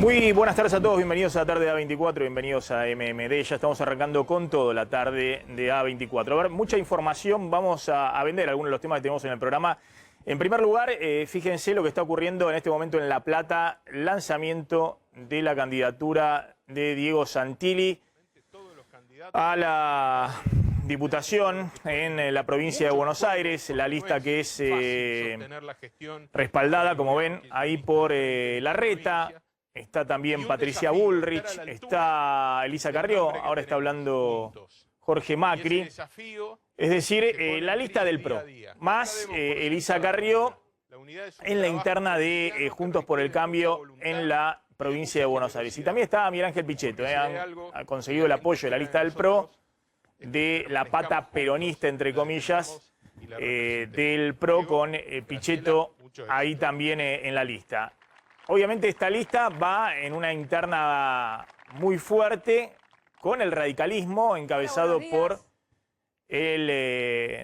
Muy buenas tardes a todos, bienvenidos a la tarde de A24, bienvenidos a MMD. Ya estamos arrancando con todo la tarde de A24. A ver, mucha información, vamos a vender algunos de los temas que tenemos en el programa. En primer lugar, fíjense lo que está ocurriendo en este momento en La Plata, lanzamiento de la candidatura de Diego Santilli a la Diputación en la provincia de Buenos Aires, la lista que es respaldada, como ven, ahí por Larreta. Está también Patricia Bullrich, está Elisa Carrió, ahora está hablando Jorge Macri. Es decir, la lista del PRO, más Elisa Carrió en la interna de Juntos por el Cambio en la provincia de Buenos Aires. Y también está Miguel Ángel Pichetto, ha conseguido el apoyo de la lista del PRO, de la pata peronista, entre comillas, del PRO con Pichetto ahí también en la lista. Obviamente esta lista va en una interna muy fuerte con el radicalismo encabezado por el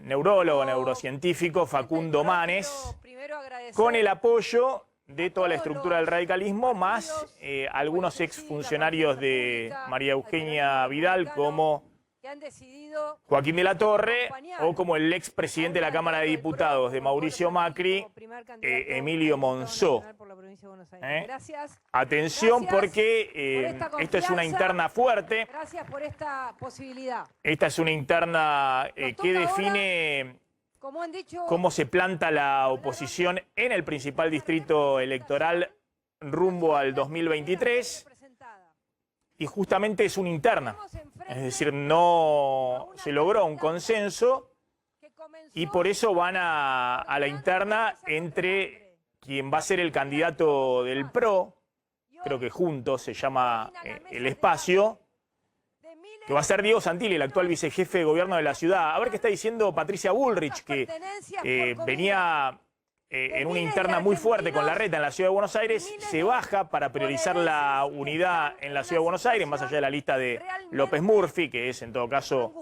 neurólogo, neurocientífico Facundo Manes, con el apoyo de toda la estructura del radicalismo, más algunos exfuncionarios de María Eugenia Vidal como Joaquín de la Torre o como el expresidente de la Cámara de Diputados de Mauricio Macri, Emilio Monzó. Atención porque esta es una interna fuerte. Gracias por esta posibilidad. Esta es una interna que define cómo se planta la oposición en el principal distrito electoral rumbo al 2023. Y justamente es una interna, es decir, no se logró un consenso y por eso van a la interna entre quien va a ser el candidato del PRO, creo que Juntos se llama el espacio, que va a ser Diego Santilli, el actual vicejefe de gobierno de la ciudad. A ver qué está diciendo Patricia Bullrich, que venía en una interna muy fuerte con Larreta en la Ciudad de Buenos Aires, se baja para priorizar la unidad en la Ciudad de Buenos Aires, más allá de la lista de López Murphy, que es en todo caso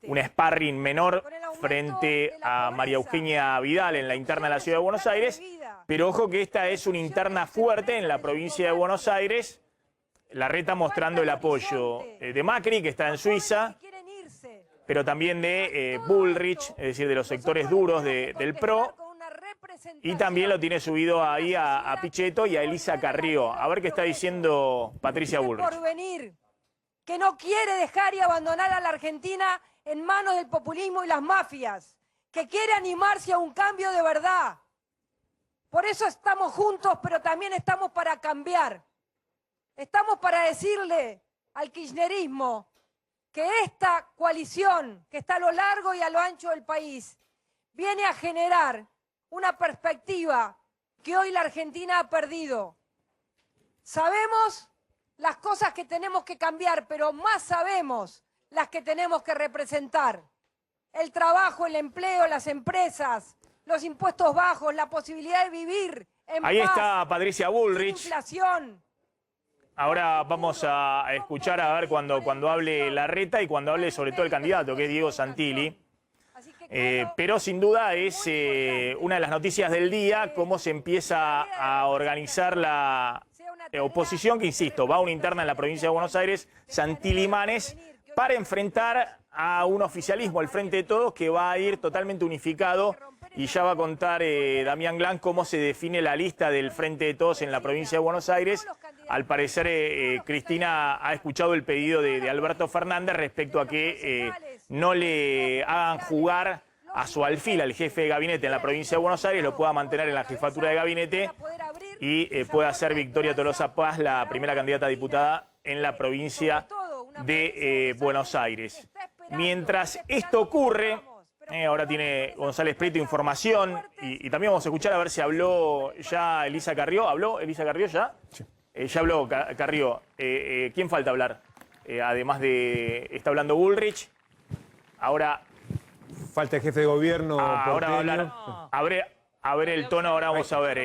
un sparring menor frente a María Eugenia Vidal en la interna de la Ciudad de Buenos Aires. Pero ojo que esta es una interna fuerte en la provincia de Buenos Aires, Larreta mostrando el apoyo de Macri, que está en Suiza, pero también de Bullrich, es decir, de los sectores duros del PRO. Y también lo tiene subido ahí a Pichetto y a Elisa Carrió. A ver qué está diciendo Patricia Bullrich. Porvenir, que no quiere dejar y abandonar a la Argentina en manos del populismo y las mafias, que quiere animarse a un cambio de verdad. Por eso estamos juntos, pero también estamos para cambiar. Estamos para decirle al kirchnerismo que esta coalición, que está a lo largo y a lo ancho del país, viene a generar una perspectiva que hoy la Argentina ha perdido. Sabemos las cosas que tenemos que cambiar, pero más sabemos las que tenemos que representar. El trabajo, el empleo, las empresas, los impuestos bajos, la posibilidad de vivir en paz. Ahí está Patricia Bullrich. Sin inflación. Ahora vamos a escuchar a ver cuando hable Larreta y cuando hable sobre todo el candidato, que es Diego Santilli. Pero sin duda es una de las noticias del día, cómo se empieza a organizar la oposición, que insisto, va a una interna en la provincia de Buenos Aires, Santilli Manes, para enfrentar a un oficialismo, el Frente de Todos, que va a ir totalmente unificado. Y ya va a contar Damián Glán cómo se define la lista del Frente de Todos en la provincia de Buenos Aires. Al parecer, Cristina ha escuchado el pedido de Alberto Fernández respecto a que no le hagan jugar a su alfil al jefe de gabinete en la provincia de Buenos Aires, lo pueda mantener en la jefatura de gabinete y pueda ser Victoria Tolosa Paz la primera candidata a diputada en la provincia de Buenos Aires. Mientras esto ocurre, ahora tiene González Prieto información y también vamos a escuchar a ver si habló ya Elisa Carrió. ¿Habló Elisa Carrió ya? Sí. Ya habló Carrió. ¿Quién falta hablar? Además de... Está hablando Bullrich. Ahora... Falta el jefe de gobierno. Ahora va a hablar... A ver el tono, ahora vamos a ver.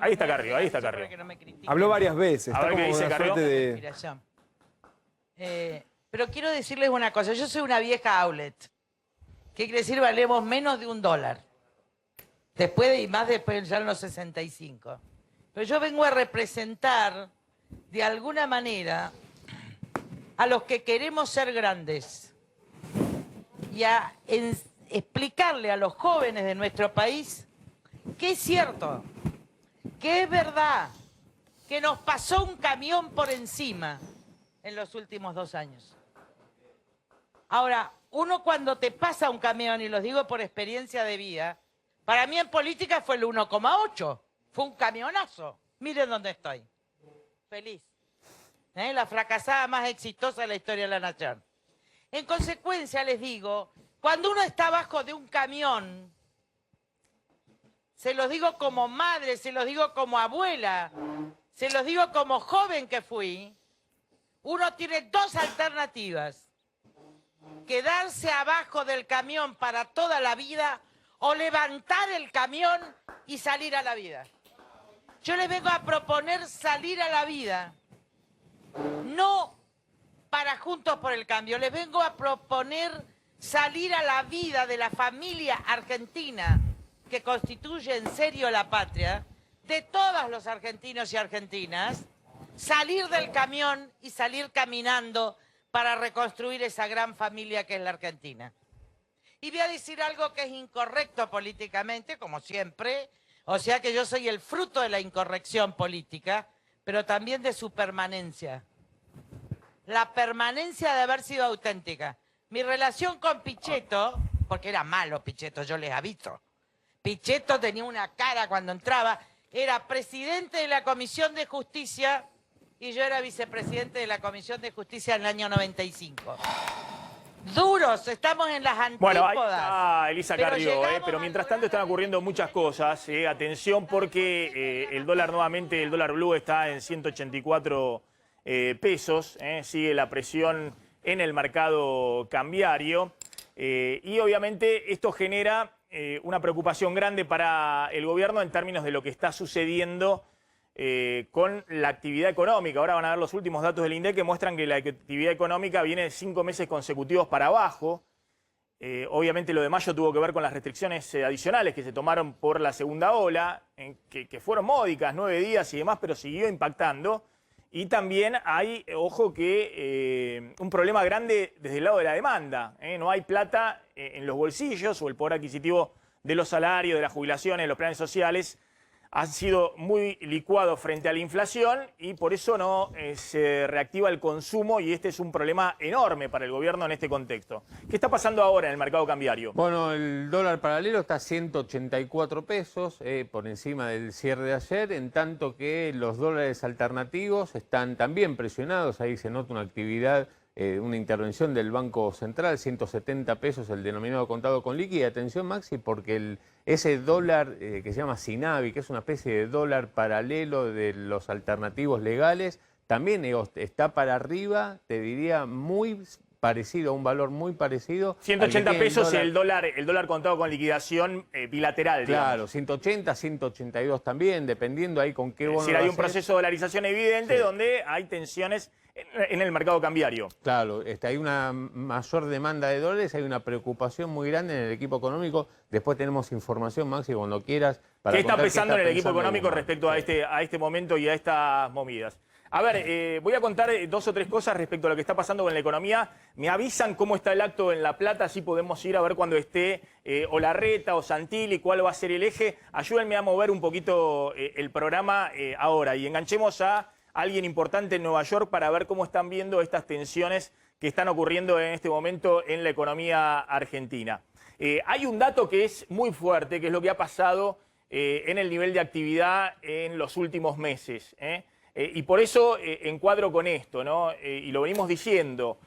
Ahí está Carrió, ahí está Carrió. Habló varias veces. A ver qué dice Carrió. Pero quiero decirles una cosa. Yo soy una vieja outlet. ¿Qué quiere decir? Valemos menos de $1. Después de los 65. Pero yo vengo a representar de alguna manera, a los que queremos ser grandes y a explicarle a los jóvenes de nuestro país que es cierto, que es verdad, que nos pasó un camión por encima en los últimos 2 años. Ahora, uno cuando te pasa un camión, y los digo por experiencia de vida, para mí en política fue el 1,8, fue un camionazo. Miren dónde estoy, feliz. La fracasada más exitosa de la historia de la nación. En consecuencia, les digo, cuando uno está abajo de un camión, se los digo como madre, se los digo como abuela, se los digo como joven que fui, uno tiene 2 alternativas: quedarse abajo del camión para toda la vida o levantar el camión y salir a la vida. Yo les vengo a proponer salir a la vida, no para Juntos por el Cambio, les vengo a proponer salir a la vida de la familia argentina que constituye en serio la patria, de todos los argentinos y argentinas, salir del camión y salir caminando para reconstruir esa gran familia que es la Argentina. Y voy a decir algo que es incorrecto políticamente, como siempre, o sea que yo soy el fruto de la incorrección política, pero también de su permanencia. La permanencia de haber sido auténtica. Mi relación con Pichetto, porque era malo Pichetto, yo les aviso. Pichetto tenía una cara cuando entraba, era presidente de la Comisión de Justicia y yo era vicepresidente de la Comisión de Justicia en el año 95. Duros, estamos en las antípodas. Bueno, ahí está Elisa Carrió, pero mientras tanto están ocurriendo muchas cosas. Atención porque el dólar nuevamente, el dólar blue está en 184 pesos. Sigue la presión en el mercado cambiario. Y obviamente esto genera una preocupación grande para el gobierno en términos de lo que está sucediendo con la actividad económica. Ahora van a ver los últimos datos del INDEC que muestran que la actividad económica viene de 5 meses consecutivos para abajo. Obviamente lo de mayo tuvo que ver con las restricciones adicionales que se tomaron por la segunda ola, que fueron módicas, 9 días y demás, pero siguió impactando. Y también hay, ojo, que un problema grande desde el lado de la demanda. No hay plata en los bolsillos o el poder adquisitivo de los salarios, de las jubilaciones, de los planes sociales. Ha sido muy licuado frente a la inflación y por eso no se reactiva el consumo y este es un problema enorme para el gobierno en este contexto. ¿Qué está pasando ahora en el mercado cambiario? Bueno, el dólar paralelo está a 184 pesos por encima del cierre de ayer, en tanto que los dólares alternativos están también presionados. Ahí se nota una actividad, una intervención del Banco Central, 170 pesos el denominado contado con liqui. Y atención, Maxi, porque ese dólar que se llama Sinavi, que es una especie de dólar paralelo de los alternativos legales, también está para arriba, te diría, muy parecido, a un valor muy parecido. 180 pesos el dólar contado con liquidación bilateral, digamos. Claro, 180, 182 también, dependiendo ahí con qué bono. Es decir, hay un proceso de dolarización evidente, sí, donde hay tensiones en el mercado cambiario. Claro, hay una mayor demanda de dólares, hay una preocupación muy grande en el equipo económico. Después tenemos información, Maxi, cuando quieras. ¿Qué está pensando en el equipo económico respecto a este momento y a estas movidas? A ver, voy a contar 2 o 3 cosas respecto a lo que está pasando con la economía. Me avisan cómo está el acto en La Plata, así podemos ir a ver cuando esté o Larreta o Santilli, cuál va a ser el eje. Ayúdenme a mover un poquito el programa ahora y enganchemos a alguien importante en Nueva York para ver cómo están viendo estas tensiones que están ocurriendo en este momento en la economía argentina. Hay un dato que es muy fuerte, que es lo que ha pasado en el nivel de actividad en los últimos meses. Y por eso encuadro con esto, ¿no? Y lo venimos diciendo.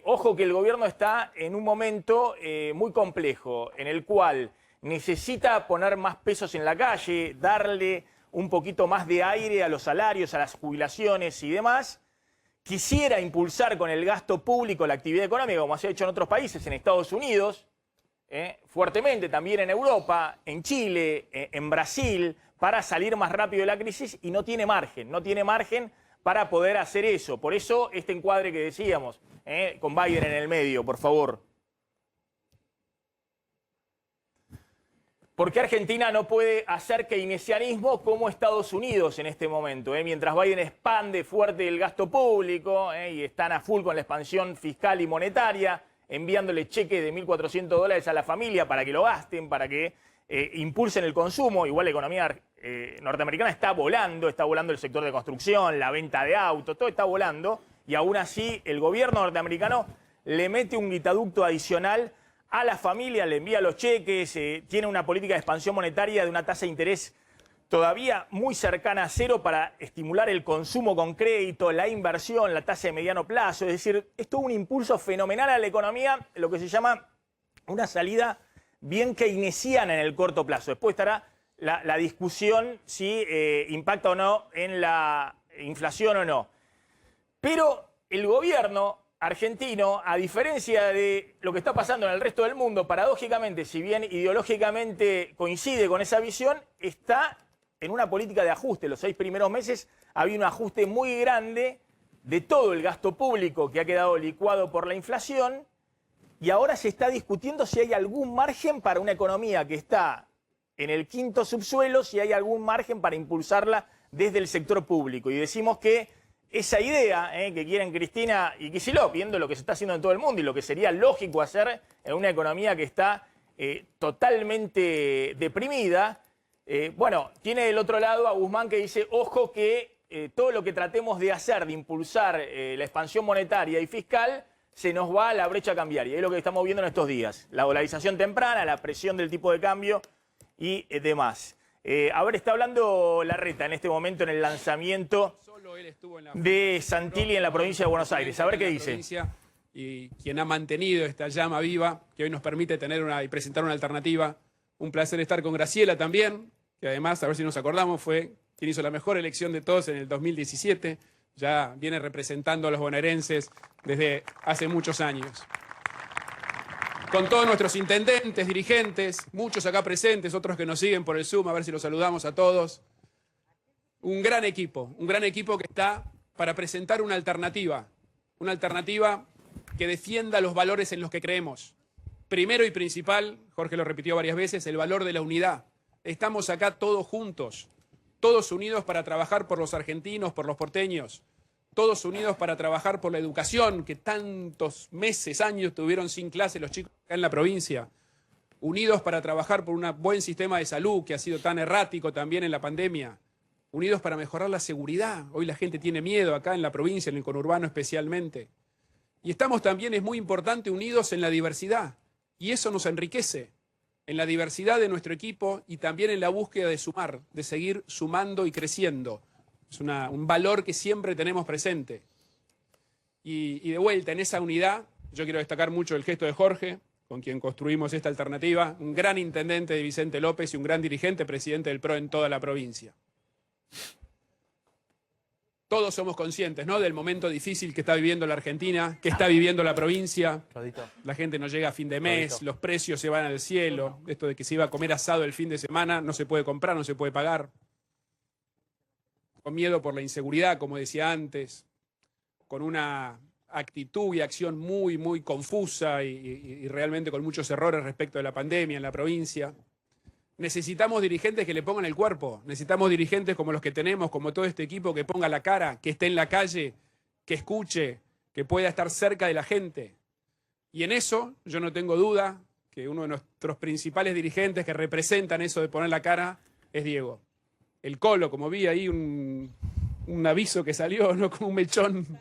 Ojo que el gobierno está en un momento muy complejo, en el cual necesita poner más pesos en la calle, darle un poquito más de aire a los salarios, a las jubilaciones y demás. Quisiera impulsar con el gasto público la actividad económica, como se ha hecho en otros países, en Estados Unidos, fuertemente, también en Europa, en Chile, en Brasil, para salir más rápido de la crisis y no tiene margen para poder hacer eso. Por eso este encuadre que decíamos, con Biden en el medio, por favor. ¿Por qué Argentina no puede hacer keynesianismo como Estados Unidos en este momento? Mientras Biden expande fuerte el gasto público y están a full con la expansión fiscal y monetaria, enviándole cheques de $1.400 a la familia para que lo gasten, para que impulsen el consumo. Igual la economía norteamericana está volando el sector de construcción, la venta de autos, todo está volando. Y aún así el gobierno norteamericano le mete un guitaducto adicional a la familia, le envía los cheques, tiene una política de expansión monetaria de una tasa de interés todavía muy cercana a cero para estimular el consumo con crédito, la inversión, la tasa de mediano plazo. Es decir, es todo un impulso fenomenal a la economía, lo que se llama una salida bien keynesiana en el corto plazo. Después estará la discusión si impacta o no en la inflación o no. Pero el gobierno argentino, a diferencia de lo que está pasando en el resto del mundo, paradójicamente, si bien ideológicamente coincide con esa visión, está en una política de ajuste. Los 6 primeros meses había un ajuste muy grande de todo el gasto público que ha quedado licuado por la inflación y ahora se está discutiendo si hay algún margen para una economía que está en el quinto subsuelo, si hay algún margen para impulsarla desde el sector público. Y decimos que esa idea que quieren Cristina y Kicillof, viendo lo que se está haciendo en todo el mundo y lo que sería lógico hacer en una economía que está totalmente deprimida, bueno, tiene del otro lado a Guzmán que dice, ojo que todo lo que tratemos de hacer, de impulsar la expansión monetaria y fiscal, se nos va a la brecha cambiaria. Es lo que estamos viendo en estos días. La dolarización temprana, la presión del tipo de cambio y demás. A ver, está hablando Larreta en este momento en el lanzamiento de Santilli en la provincia de Buenos Aires. A ver qué dice. Y quien ha mantenido esta llama viva, que hoy nos permite tener y presentar una alternativa. Un placer estar con Graciela también, que además, a ver si nos acordamos, fue quien hizo la mejor elección de todos en el 2017. Ya viene representando a los bonaerenses desde hace muchos años. Con todos nuestros intendentes, dirigentes, muchos acá presentes, otros que nos siguen por el Zoom, a ver si los saludamos a todos. Un gran equipo que está para presentar una alternativa que defienda los valores en los que creemos. Primero y principal, Jorge lo repitió varias veces, el valor de la unidad. Estamos acá todos juntos, todos unidos para trabajar por los argentinos, por los porteños, todos unidos para trabajar por la educación, que tantos meses, años tuvieron sin clase los chicos acá en la provincia, unidos para trabajar por un buen sistema de salud que ha sido tan errático también en la pandemia, unidos para mejorar la seguridad. Hoy la gente tiene miedo acá en la provincia, en el conurbano especialmente. Y estamos también, es muy importante, unidos en la diversidad. Y eso nos enriquece, en la diversidad de nuestro equipo y también en la búsqueda de sumar, de seguir sumando y creciendo. Es un valor que siempre tenemos presente. Y de vuelta, en esa unidad, yo quiero destacar mucho el gesto de Jorge, con quien construimos esta alternativa, un gran intendente de Vicente López y un gran dirigente, presidente del PRO en toda la provincia. Todos somos conscientes, ¿no?, del momento difícil que está viviendo la Argentina, que está viviendo la provincia. La gente no llega a fin de mes, los precios se van al cielo. Esto de que se iba a comer asado el fin de semana no se puede comprar, no se puede pagar. Con miedo por la inseguridad, como decía antes, con una actitud y acción muy, muy confusa y realmente con muchos errores respecto de la pandemia en la provincia. Necesitamos dirigentes que le pongan el cuerpo, necesitamos dirigentes como los que tenemos, como todo este equipo, que ponga la cara, que esté en la calle, que escuche, que pueda estar cerca de la gente. Y en eso yo no tengo duda que uno de nuestros principales dirigentes que representan eso de poner la cara es Diego. El Colo, como vi ahí un aviso que salió, ¿no?, como un mechón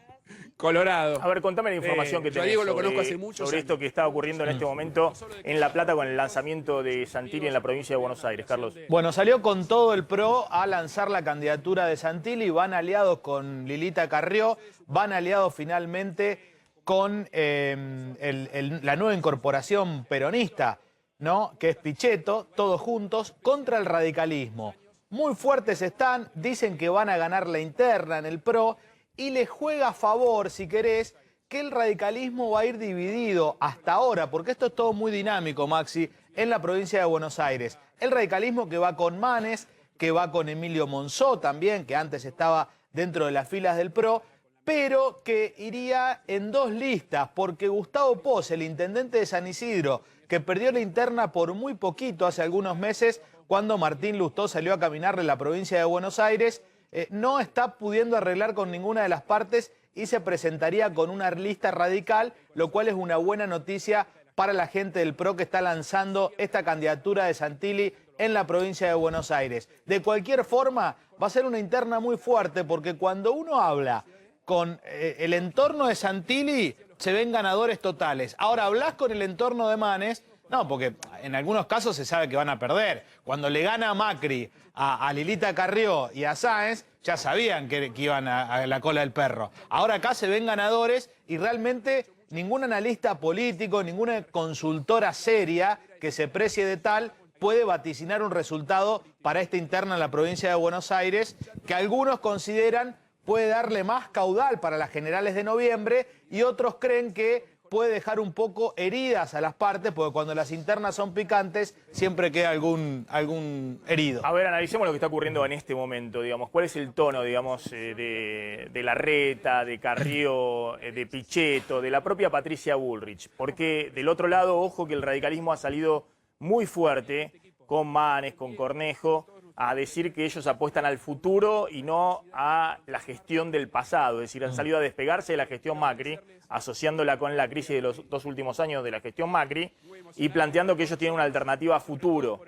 colorado. A ver, contame la información que tenés Diego lo conozco hace muchos sobre años. esto que está ocurriendo en este momento en La Plata con el lanzamiento de Santilli en la provincia de Buenos Aires. Carlos. Bueno, salió con todo el PRO a lanzar la candidatura de Santilli, van aliados con Lilita Carrió, van aliados finalmente con la nueva incorporación peronista, ¿no?, que es Pichetto, todos juntos, contra el radicalismo. Muy fuertes están, dicen que van a ganar la interna en el PRO, y les juega a favor, si querés, que el radicalismo va a ir dividido hasta ahora, porque esto es todo muy dinámico, Maxi, en la provincia de Buenos Aires. El radicalismo que va con Manes, que va con Emilio Monzó también, que antes estaba dentro de las filas del PRO, pero que iría en 2 listas, porque Gustavo Pos, el intendente de San Isidro, que perdió la interna por muy poquito hace algunos meses, cuando Martín Lustó salió a caminarle en la provincia de Buenos Aires, no está pudiendo arreglar con ninguna de las partes y se presentaría con una lista radical, lo cual es una buena noticia para la gente del PRO que está lanzando esta candidatura de Santilli en la provincia de Buenos Aires. De cualquier forma, va a ser una interna muy fuerte, porque cuando uno habla con el entorno de Santilli, se ven ganadores totales. Ahora, hablas con el entorno de Manes, no, porque en algunos casos se sabe que van a perder. Cuando le gana a Macri, a Lilita Carrió y a Sáenz, ya sabían que iban a la cola del perro. Ahora acá se ven ganadores y realmente ningún analista político, ninguna consultora seria que se precie de tal puede vaticinar un resultado para esta interna en la provincia de Buenos Aires, que algunos consideran puede darle más caudal para las generales de noviembre y otros creen que puede dejar un poco heridas a las partes, porque cuando las internas son picantes siempre queda algún herido. A ver, analicemos lo que está ocurriendo en este momento, digamos. ¿Cuál es el tono, digamos, de Larreta, de Carrió, de Pichetto, de la propia Patricia Bullrich? Porque del otro lado, ojo que el radicalismo ha salido muy fuerte con Manes, con Cornejo, a decir que ellos apuestan al futuro y no a la gestión del pasado. Es decir, han salido a despegarse de la gestión Macri, asociándola con la crisis de los 2 últimos años de la gestión Macri y planteando que ellos tienen una alternativa a futuro.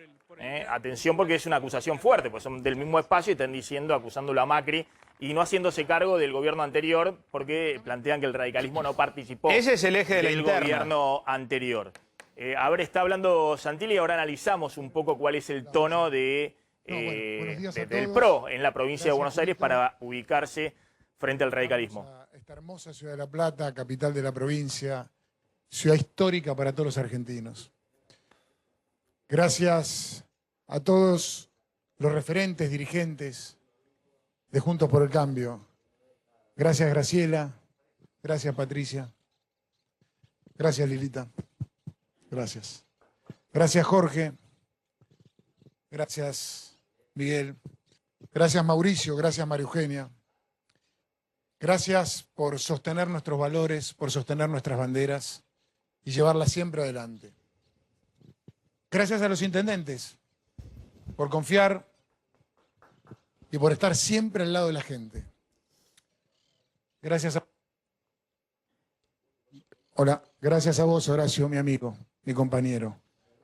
Atención, porque es una acusación fuerte, pues son del mismo espacio y están diciendo, acusándolo a Macri y no haciéndose cargo del gobierno anterior, porque plantean que el radicalismo no participó. Ese es el eje de la interna. Del gobierno anterior. A ver, está hablando Santilli y ahora analizamos un poco cuál es el tono del PRO en la provincia de Buenos Aires para ubicarse frente al radicalismo. Esta hermosa ciudad de La Plata, capital de la provincia, ciudad histórica para todos los argentinos. Gracias a todos los referentes, dirigentes de Juntos por el Cambio. Gracias, Graciela. Gracias, Patricia. Gracias, Lilita. Gracias. Gracias, Jorge. Gracias, Miguel. Gracias, Mauricio. Gracias, María Eugenia. Gracias por sostener nuestros valores, por sostener nuestras banderas y llevarlas siempre adelante. Gracias a los intendentes por confiar y por estar siempre al lado de la gente. Gracias a... Hola, gracias a vos, Horacio, mi amigo, mi compañero.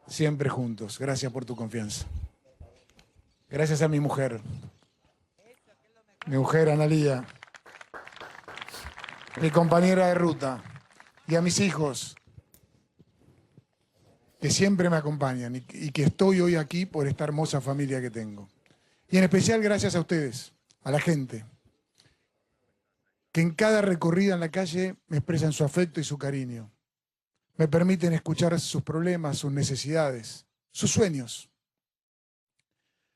Siempre juntos. Gracias por tu confianza. Gracias a mi mujer, Analía, mi compañera de ruta, y a mis hijos, que siempre me acompañan y que estoy hoy aquí por esta hermosa familia que tengo. Y en especial gracias a ustedes, a la gente, que en cada recorrida en la calle me expresan su afecto y su cariño. Me permiten escuchar sus problemas, sus necesidades, sus sueños.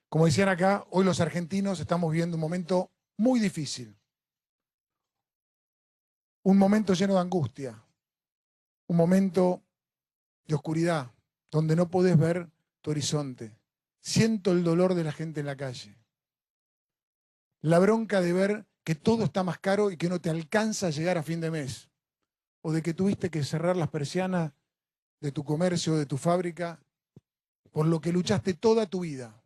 Como decían acá, hoy los argentinos estamos viviendo un momento muy difícil. Un momento lleno de angustia. Un momento de oscuridad, donde no podés ver tu horizonte. Siento el dolor de la gente en la calle. La bronca de ver que todo está más caro y que no te alcanza a llegar a fin de mes. O de que tuviste que cerrar las persianas de tu comercio, de tu fábrica, por lo que luchaste toda tu vida.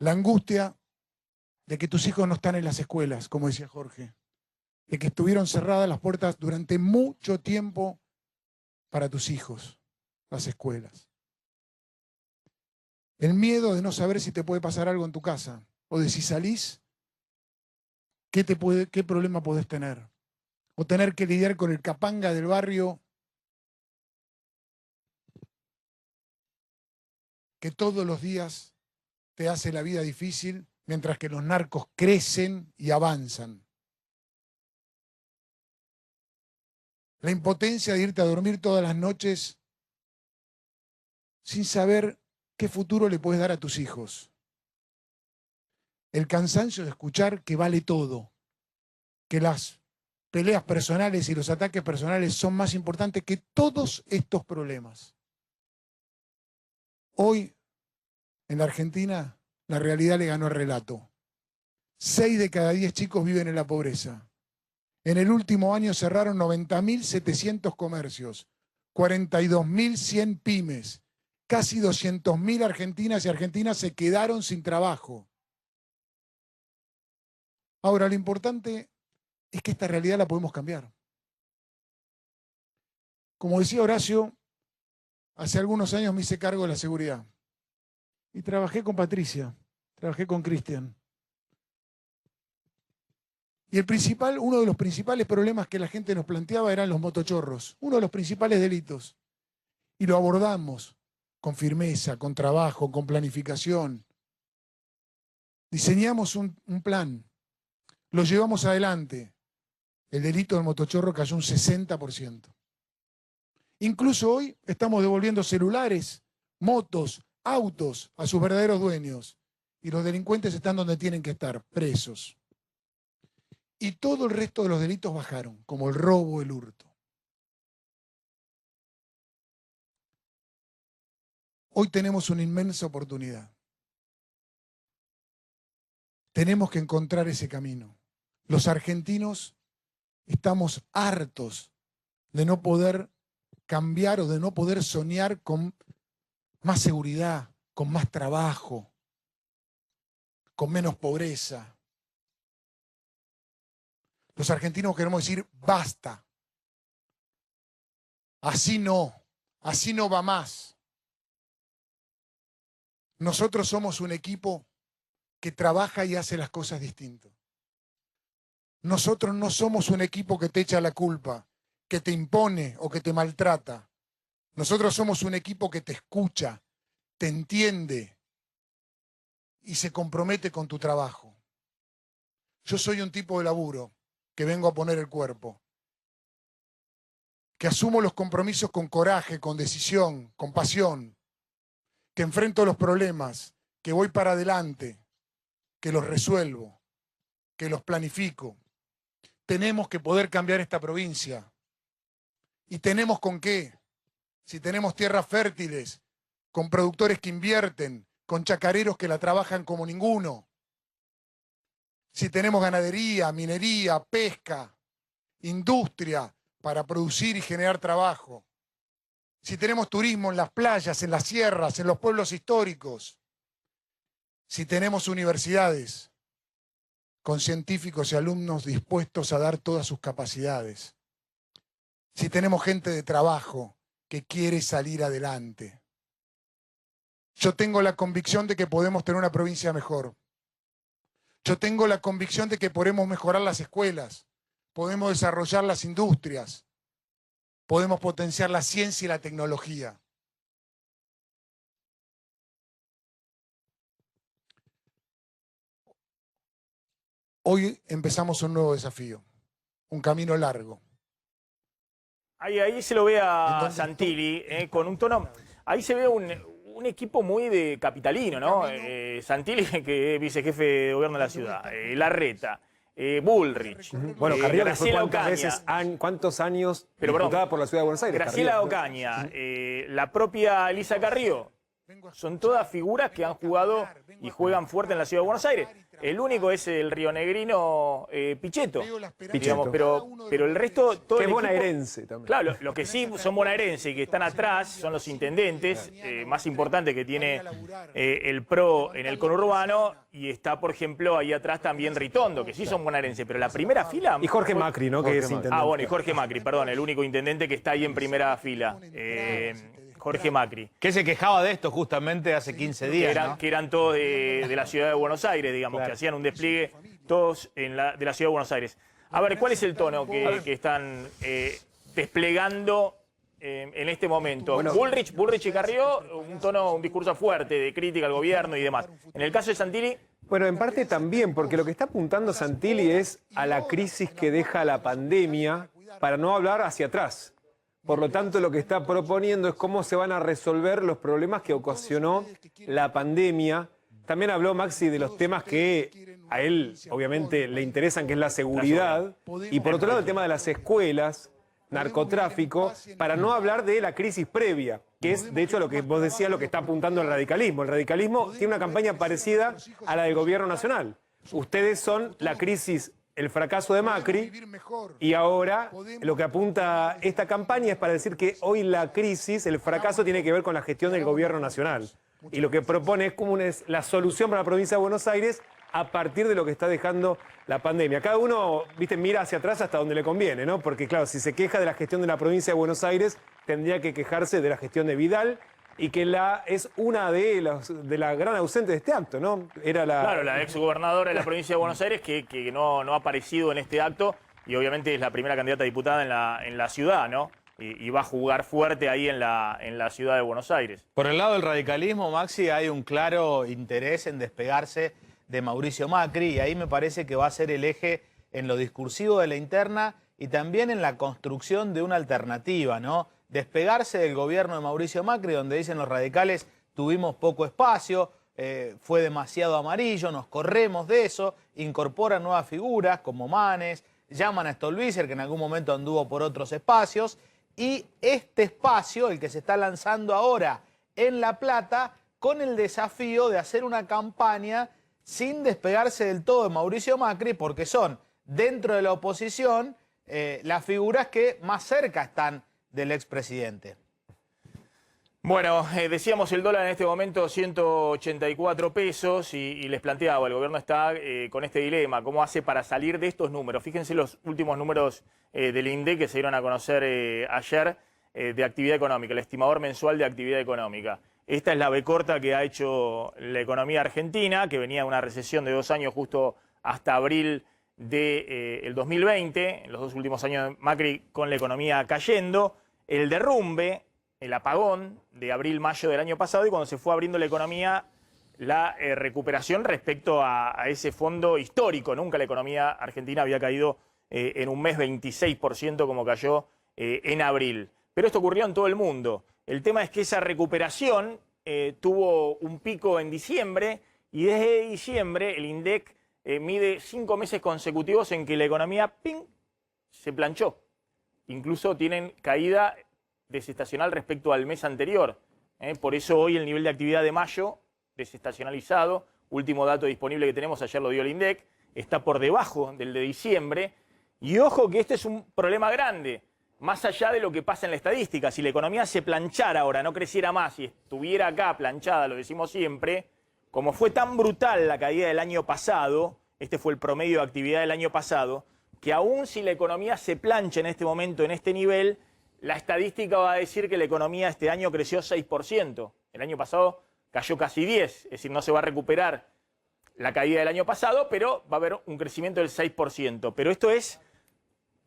La angustia de que tus hijos no están en las escuelas, como decía Jorge. De que estuvieron cerradas las puertas durante mucho tiempo para tus hijos, las escuelas. El miedo de no saber si te puede pasar algo en tu casa, o de si salís, qué problema podés tener. O tener que lidiar con el capanga del barrio que todos los días te hace la vida difícil, mientras que los narcos crecen y avanzan. La impotencia de irte a dormir todas las noches sin saber qué futuro le puedes dar a tus hijos. El cansancio de escuchar que vale todo, que las peleas personales y los ataques personales son más importantes que todos estos problemas. Hoy, en la Argentina, la realidad le ganó al relato. 6 de cada 10 chicos viven en la pobreza. En el último año cerraron 90.700 comercios, 42.100 pymes, casi 200.000 argentinas y argentinas se quedaron sin trabajo. Ahora, lo importante es que esta realidad la podemos cambiar. Como decía Horacio, hace algunos años me hice cargo de la seguridad. Y trabajé con Patricia, trabajé con Cristian. Y uno de los principales problemas que la gente nos planteaba eran los motochorros, uno de los principales delitos. Y lo abordamos con firmeza, con trabajo, con planificación. Diseñamos un plan, lo llevamos adelante. El delito del motochorro cayó un 60%. Incluso hoy estamos devolviendo celulares, motos, autos a sus verdaderos dueños. Y los delincuentes están donde tienen que estar, presos. Y todo el resto de los delitos bajaron, como el robo, el hurto. Hoy tenemos una inmensa oportunidad. Tenemos que encontrar ese camino. Los argentinos estamos hartos de no poder cambiar o de no poder soñar con más seguridad, con más trabajo, con menos pobreza. Los argentinos queremos decir basta. Así no va más. Nosotros somos un equipo que trabaja y hace las cosas distinto. Nosotros no somos un equipo que te echa la culpa, que te impone o que te maltrata. Nosotros somos un equipo que te escucha, te entiende y se compromete con tu trabajo. Yo soy un tipo de laburo que vengo a poner el cuerpo, que asumo los compromisos con coraje, con decisión, con pasión, que enfrento los problemas, que voy para adelante, que los resuelvo, que los planifico. Tenemos que poder cambiar esta provincia. ¿Y tenemos con qué? Si tenemos tierras fértiles, con productores que invierten, con chacareros que la trabajan como ninguno. Si tenemos ganadería, minería, pesca, industria para producir y generar trabajo. Si tenemos turismo en las playas, en las sierras, en los pueblos históricos. Si tenemos universidades con científicos y alumnos dispuestos a dar todas sus capacidades. Si tenemos gente de trabajo que quiere salir adelante. Yo tengo la convicción de que podemos tener una provincia mejor. Yo tengo la convicción de que podemos mejorar las escuelas, podemos desarrollar las industrias, podemos potenciar la ciencia y la tecnología. Hoy empezamos un nuevo desafío, un camino largo. Ahí se lo ve a Santilli, con un tono... Ahí se ve un equipo muy de capitalino, ¿no? Santilli, que es vicejefe de gobierno de la ciudad, Larreta, Bullrich, bueno, Carrió Graciela ¿cuántas Ocaña, veces, cuántos años diputada por la ciudad de Buenos Aires? Graciela Carrió, Ocaña, la propia Elisa Carrió, son todas figuras que han jugado y juegan fuerte en la ciudad de Buenos Aires. El único es el rionegrino Pichetto, digamos, pero el resto... Todo que es el bonaerense también. Claro, los que sí son bonaerenses y que están atrás son los intendentes, más importantes que tiene el PRO en el conurbano, y está, por ejemplo, ahí atrás también Ritondo, que sí son bonaerenses, pero la primera fila... Y Jorge Macri, ¿no? Que es intendente. Ah, bueno, y Jorge Macri, perdón, el único intendente que está ahí en primera fila. Jorge Macri. Que se quejaba de esto justamente hace 15 días, Que eran todos de la ciudad de Buenos Aires, digamos, claro, que hacían un despliegue todos de la ciudad de Buenos Aires. A ver, ¿cuál es el tono que están desplegando en este momento? Bueno, Bullrich y Carrió, un discurso fuerte de crítica al gobierno y demás. En el caso de Santilli... Bueno, en parte también, porque lo que está apuntando Santilli es a la crisis que deja la pandemia, para no hablar hacia atrás. Por lo tanto, lo que está proponiendo es cómo se van a resolver los problemas que ocasionó la pandemia. También habló Maxi de los temas que a él, obviamente, le interesan, que es la seguridad. Y por otro lado, el tema de las escuelas, narcotráfico, para no hablar de la crisis previa, que es, de hecho, lo que vos decías, lo que está apuntando el radicalismo. El radicalismo tiene una campaña parecida a la del gobierno nacional. Ustedes son la crisis el fracaso de Macri y ahora lo que apunta esta campaña es para decir que hoy la crisis, el fracaso tiene que ver con la gestión del gobierno nacional. Y lo que propone es como la solución para la provincia de Buenos Aires a partir de lo que está dejando la pandemia. Cada uno, viste, mira hacia atrás hasta donde le conviene, ¿no? Porque claro, si se queja de la gestión de la provincia de Buenos Aires, tendría que quejarse de la gestión de Vidal, y que es una de la gran ausente de este acto, ¿no? Claro, la exgobernadora de la provincia de Buenos Aires que no ha aparecido en este acto y obviamente es la primera candidata a diputada en la ciudad, ¿no? Y va a jugar fuerte ahí en la ciudad de Buenos Aires. Por el lado del radicalismo, Maxi, hay un claro interés en despegarse de Mauricio Macri y ahí me parece que va a ser el eje en lo discursivo de la interna y también en la construcción de una alternativa, ¿no? Despegarse del gobierno de Mauricio Macri, donde dicen los radicales tuvimos poco espacio, fue demasiado amarillo, nos corremos de eso, incorporan nuevas figuras como Manes, llaman a Stolbizer, que en algún momento anduvo por otros espacios, y este espacio, el que se está lanzando ahora en La Plata, con el desafío de hacer una campaña sin despegarse del todo de Mauricio Macri, porque son, dentro de la oposición, las figuras que más cerca están del expresidente. Bueno, decíamos el dólar en este momento 184 pesos y les planteaba, el gobierno está con este dilema, ¿cómo hace para salir de estos números? Fíjense los últimos números del INDEC que se dieron a conocer ayer de actividad económica, el estimador mensual de actividad económica. Esta es la B corta que ha hecho la economía argentina, que venía de una recesión de 2 años justo hasta abril del 2020, en los 2 últimos años de Macri con la economía cayendo, el derrumbe, el apagón de abril-mayo del año pasado y cuando se fue abriendo la economía, la recuperación respecto a ese fondo histórico. Nunca la economía argentina había caído en un mes 26% como cayó en abril. Pero esto ocurrió en todo el mundo. El tema es que esa recuperación tuvo un pico en diciembre y desde diciembre el INDEC mide 5 meses consecutivos en que la economía ¡ping!, se planchó. Incluso tienen caída desestacional respecto al mes anterior. Por eso hoy el nivel de actividad de mayo, desestacionalizado, último dato disponible que tenemos, ayer lo dio el INDEC, está por debajo del de diciembre. Y ojo que este es un problema grande, más allá de lo que pasa en la estadística. Si la economía se planchara ahora, no creciera más y estuviera acá planchada, lo decimos siempre, como fue tan brutal la caída del año pasado, este fue el promedio de actividad del año pasado, que aún si la economía se plancha en este momento, en este nivel, la estadística va a decir que la economía este año creció 6%. El año pasado cayó casi 10%, es decir, no se va a recuperar la caída del año pasado, pero va a haber un crecimiento del 6%. Pero esto es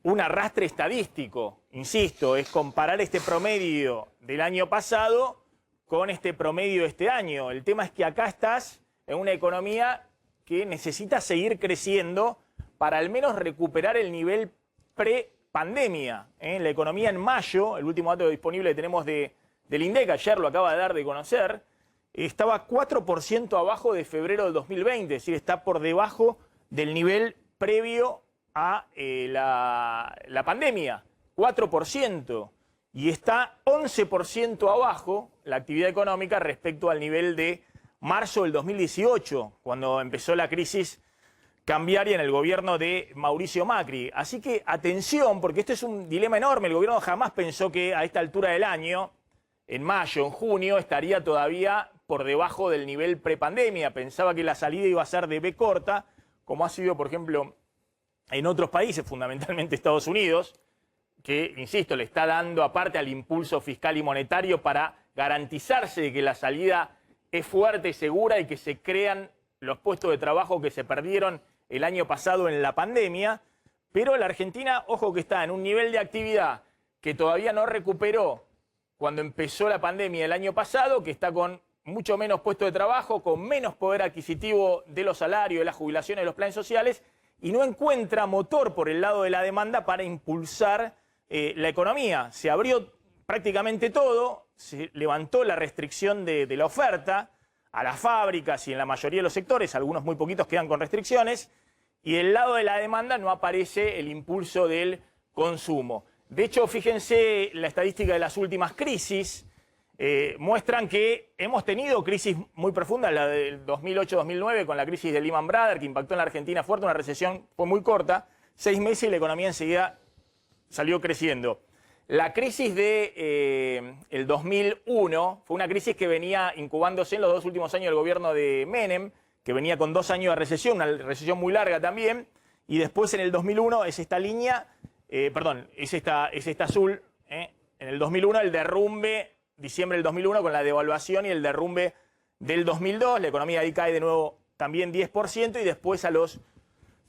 un arrastre estadístico, insisto, es comparar este promedio del año pasado con este promedio de este año. El tema es que acá estás en una economía que necesita seguir creciendo para al menos recuperar el nivel pre-pandemia. La economía en mayo, el último dato disponible que tenemos del INDEC, ayer lo acaba de dar de conocer, estaba 4% abajo de febrero del 2020, es decir, está por debajo del nivel previo a la pandemia, 4%, y está 11% abajo la actividad económica respecto al nivel de marzo del 2018, cuando empezó la crisis cambiaria en el gobierno de Mauricio Macri. Así que atención, porque este es un dilema enorme. El gobierno jamás pensó que a esta altura del año, en mayo, en junio, estaría todavía por debajo del nivel prepandemia. Pensaba que la salida iba a ser de B corta, como ha sido, por ejemplo, en otros países, fundamentalmente Estados Unidos, que, insisto, le está dando aparte al impulso fiscal y monetario para garantizarse de que la salida es fuerte y segura y que se crean los puestos de trabajo que se perdieron el año pasado en la pandemia. Pero la Argentina, ojo que está en un nivel de actividad que todavía no recuperó cuando empezó la pandemia el año pasado, que está con mucho menos puestos de trabajo, con menos poder adquisitivo de los salarios, de las jubilaciones, de los planes sociales, y no encuentra motor por el lado de la demanda para impulsar la economía. Se abrió prácticamente todo, se levantó la restricción de la oferta a las fábricas y en la mayoría de los sectores, algunos muy poquitos quedan con restricciones, y del lado de la demanda no aparece el impulso del consumo. De hecho, fíjense la estadística de las últimas crisis, muestran que hemos tenido crisis muy profundas, la del 2008-2009 con la crisis de Lehman Brothers, que impactó en la Argentina fuerte, una recesión fue muy corta, 6 meses y la economía enseguida salió creciendo. La crisis de el 2001 fue una crisis que venía incubándose en los 2 últimos años del gobierno de Menem, que venía con 2 años de recesión, una recesión muy larga también, y después en el 2001 es esta línea, es esta azul, en el 2001 el derrumbe, diciembre del 2001 con la devaluación y el derrumbe del 2002, la economía ahí cae de nuevo también 10% y después a los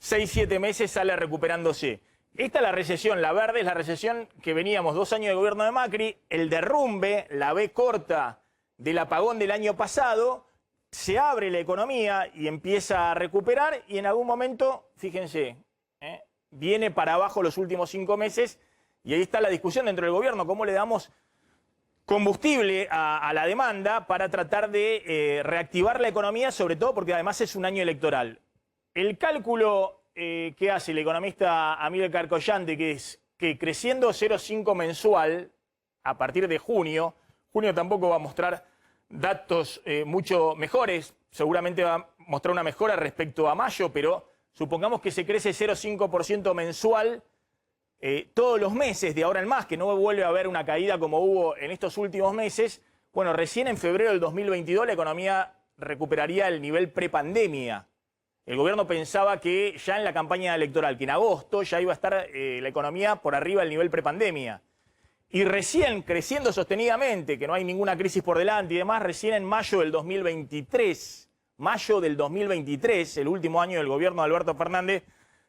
6-7 meses sale recuperándose. Esta es la recesión, la verde es la recesión que veníamos 2 años de gobierno de Macri, el derrumbe, la V corta del apagón del año pasado, se abre la economía y empieza a recuperar y en algún momento, fíjense, viene para abajo los últimos 5 meses y ahí está la discusión dentro del gobierno, cómo le damos combustible a la demanda para tratar de reactivar la economía, sobre todo porque además es un año electoral. El cálculo que hace el economista Amílcar Collante, que es que creciendo 0,5 mensual a partir de junio tampoco va a mostrar datos mucho mejores, seguramente va a mostrar una mejora respecto a mayo, pero supongamos que se crece 0,5% mensual todos los meses de ahora en más, que no vuelve a haber una caída como hubo en estos últimos meses. Bueno, recién en febrero del 2022 la economía recuperaría el nivel prepandemia. El gobierno pensaba que ya en la campaña electoral, que en agosto ya iba a estar la economía por arriba del nivel prepandemia. Y recién, creciendo sostenidamente, que no hay ninguna crisis por delante y demás, recién en mayo del 2023, el último año del gobierno de Alberto Fernández,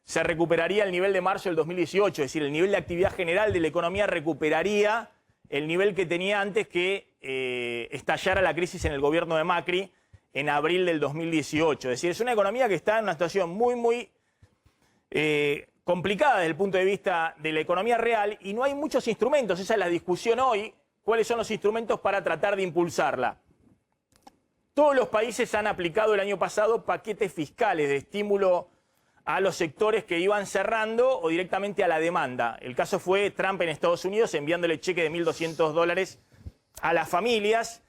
se recuperaría el nivel de marzo del 2018, es decir, el nivel de actividad general de la economía recuperaría el nivel que tenía antes que estallara la crisis en el gobierno de Macri en abril del 2018. Es decir, es una economía que está en una situación muy complicada desde el punto de vista de la economía real y no hay muchos instrumentos. Esa es la discusión hoy. ¿Cuáles son los instrumentos para tratar de impulsarla? Todos los países han aplicado el año pasado paquetes fiscales de estímulo a los sectores que iban cerrando o directamente a la demanda. El caso fue Trump en Estados Unidos enviándole cheque de $1.200 a las familias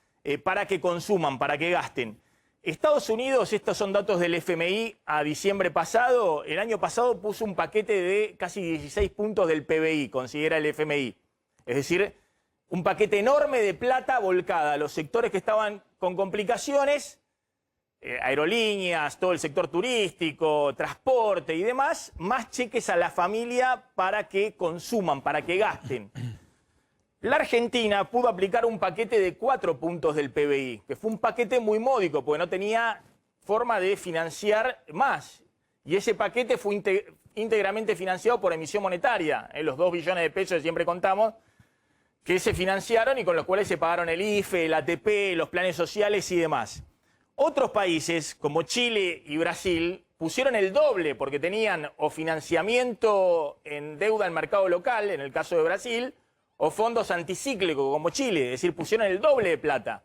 para que consuman, para que gasten. Estados Unidos, estos son datos del FMI a diciembre pasado, el año pasado puso un paquete de casi 16 puntos del PBI, considera el FMI. Es decir, un paquete enorme de plata volcada a los sectores que estaban con complicaciones, aerolíneas, todo el sector turístico, transporte y demás, más cheques a la familia para que consuman, para que gasten. La Argentina pudo aplicar un paquete de 4 puntos del PBI, que fue un paquete muy módico, porque no tenía forma de financiar más. Y ese paquete fue íntegramente financiado por emisión monetaria, los 2 billones de pesos que siempre contamos, que se financiaron y con los cuales se pagaron el IFE, el ATP, los planes sociales y demás. Otros países, como Chile y Brasil, pusieron el doble porque tenían o financiamiento en deuda en mercado local, en el caso de Brasil, o fondos anticíclicos como Chile, es decir, pusieron el doble de plata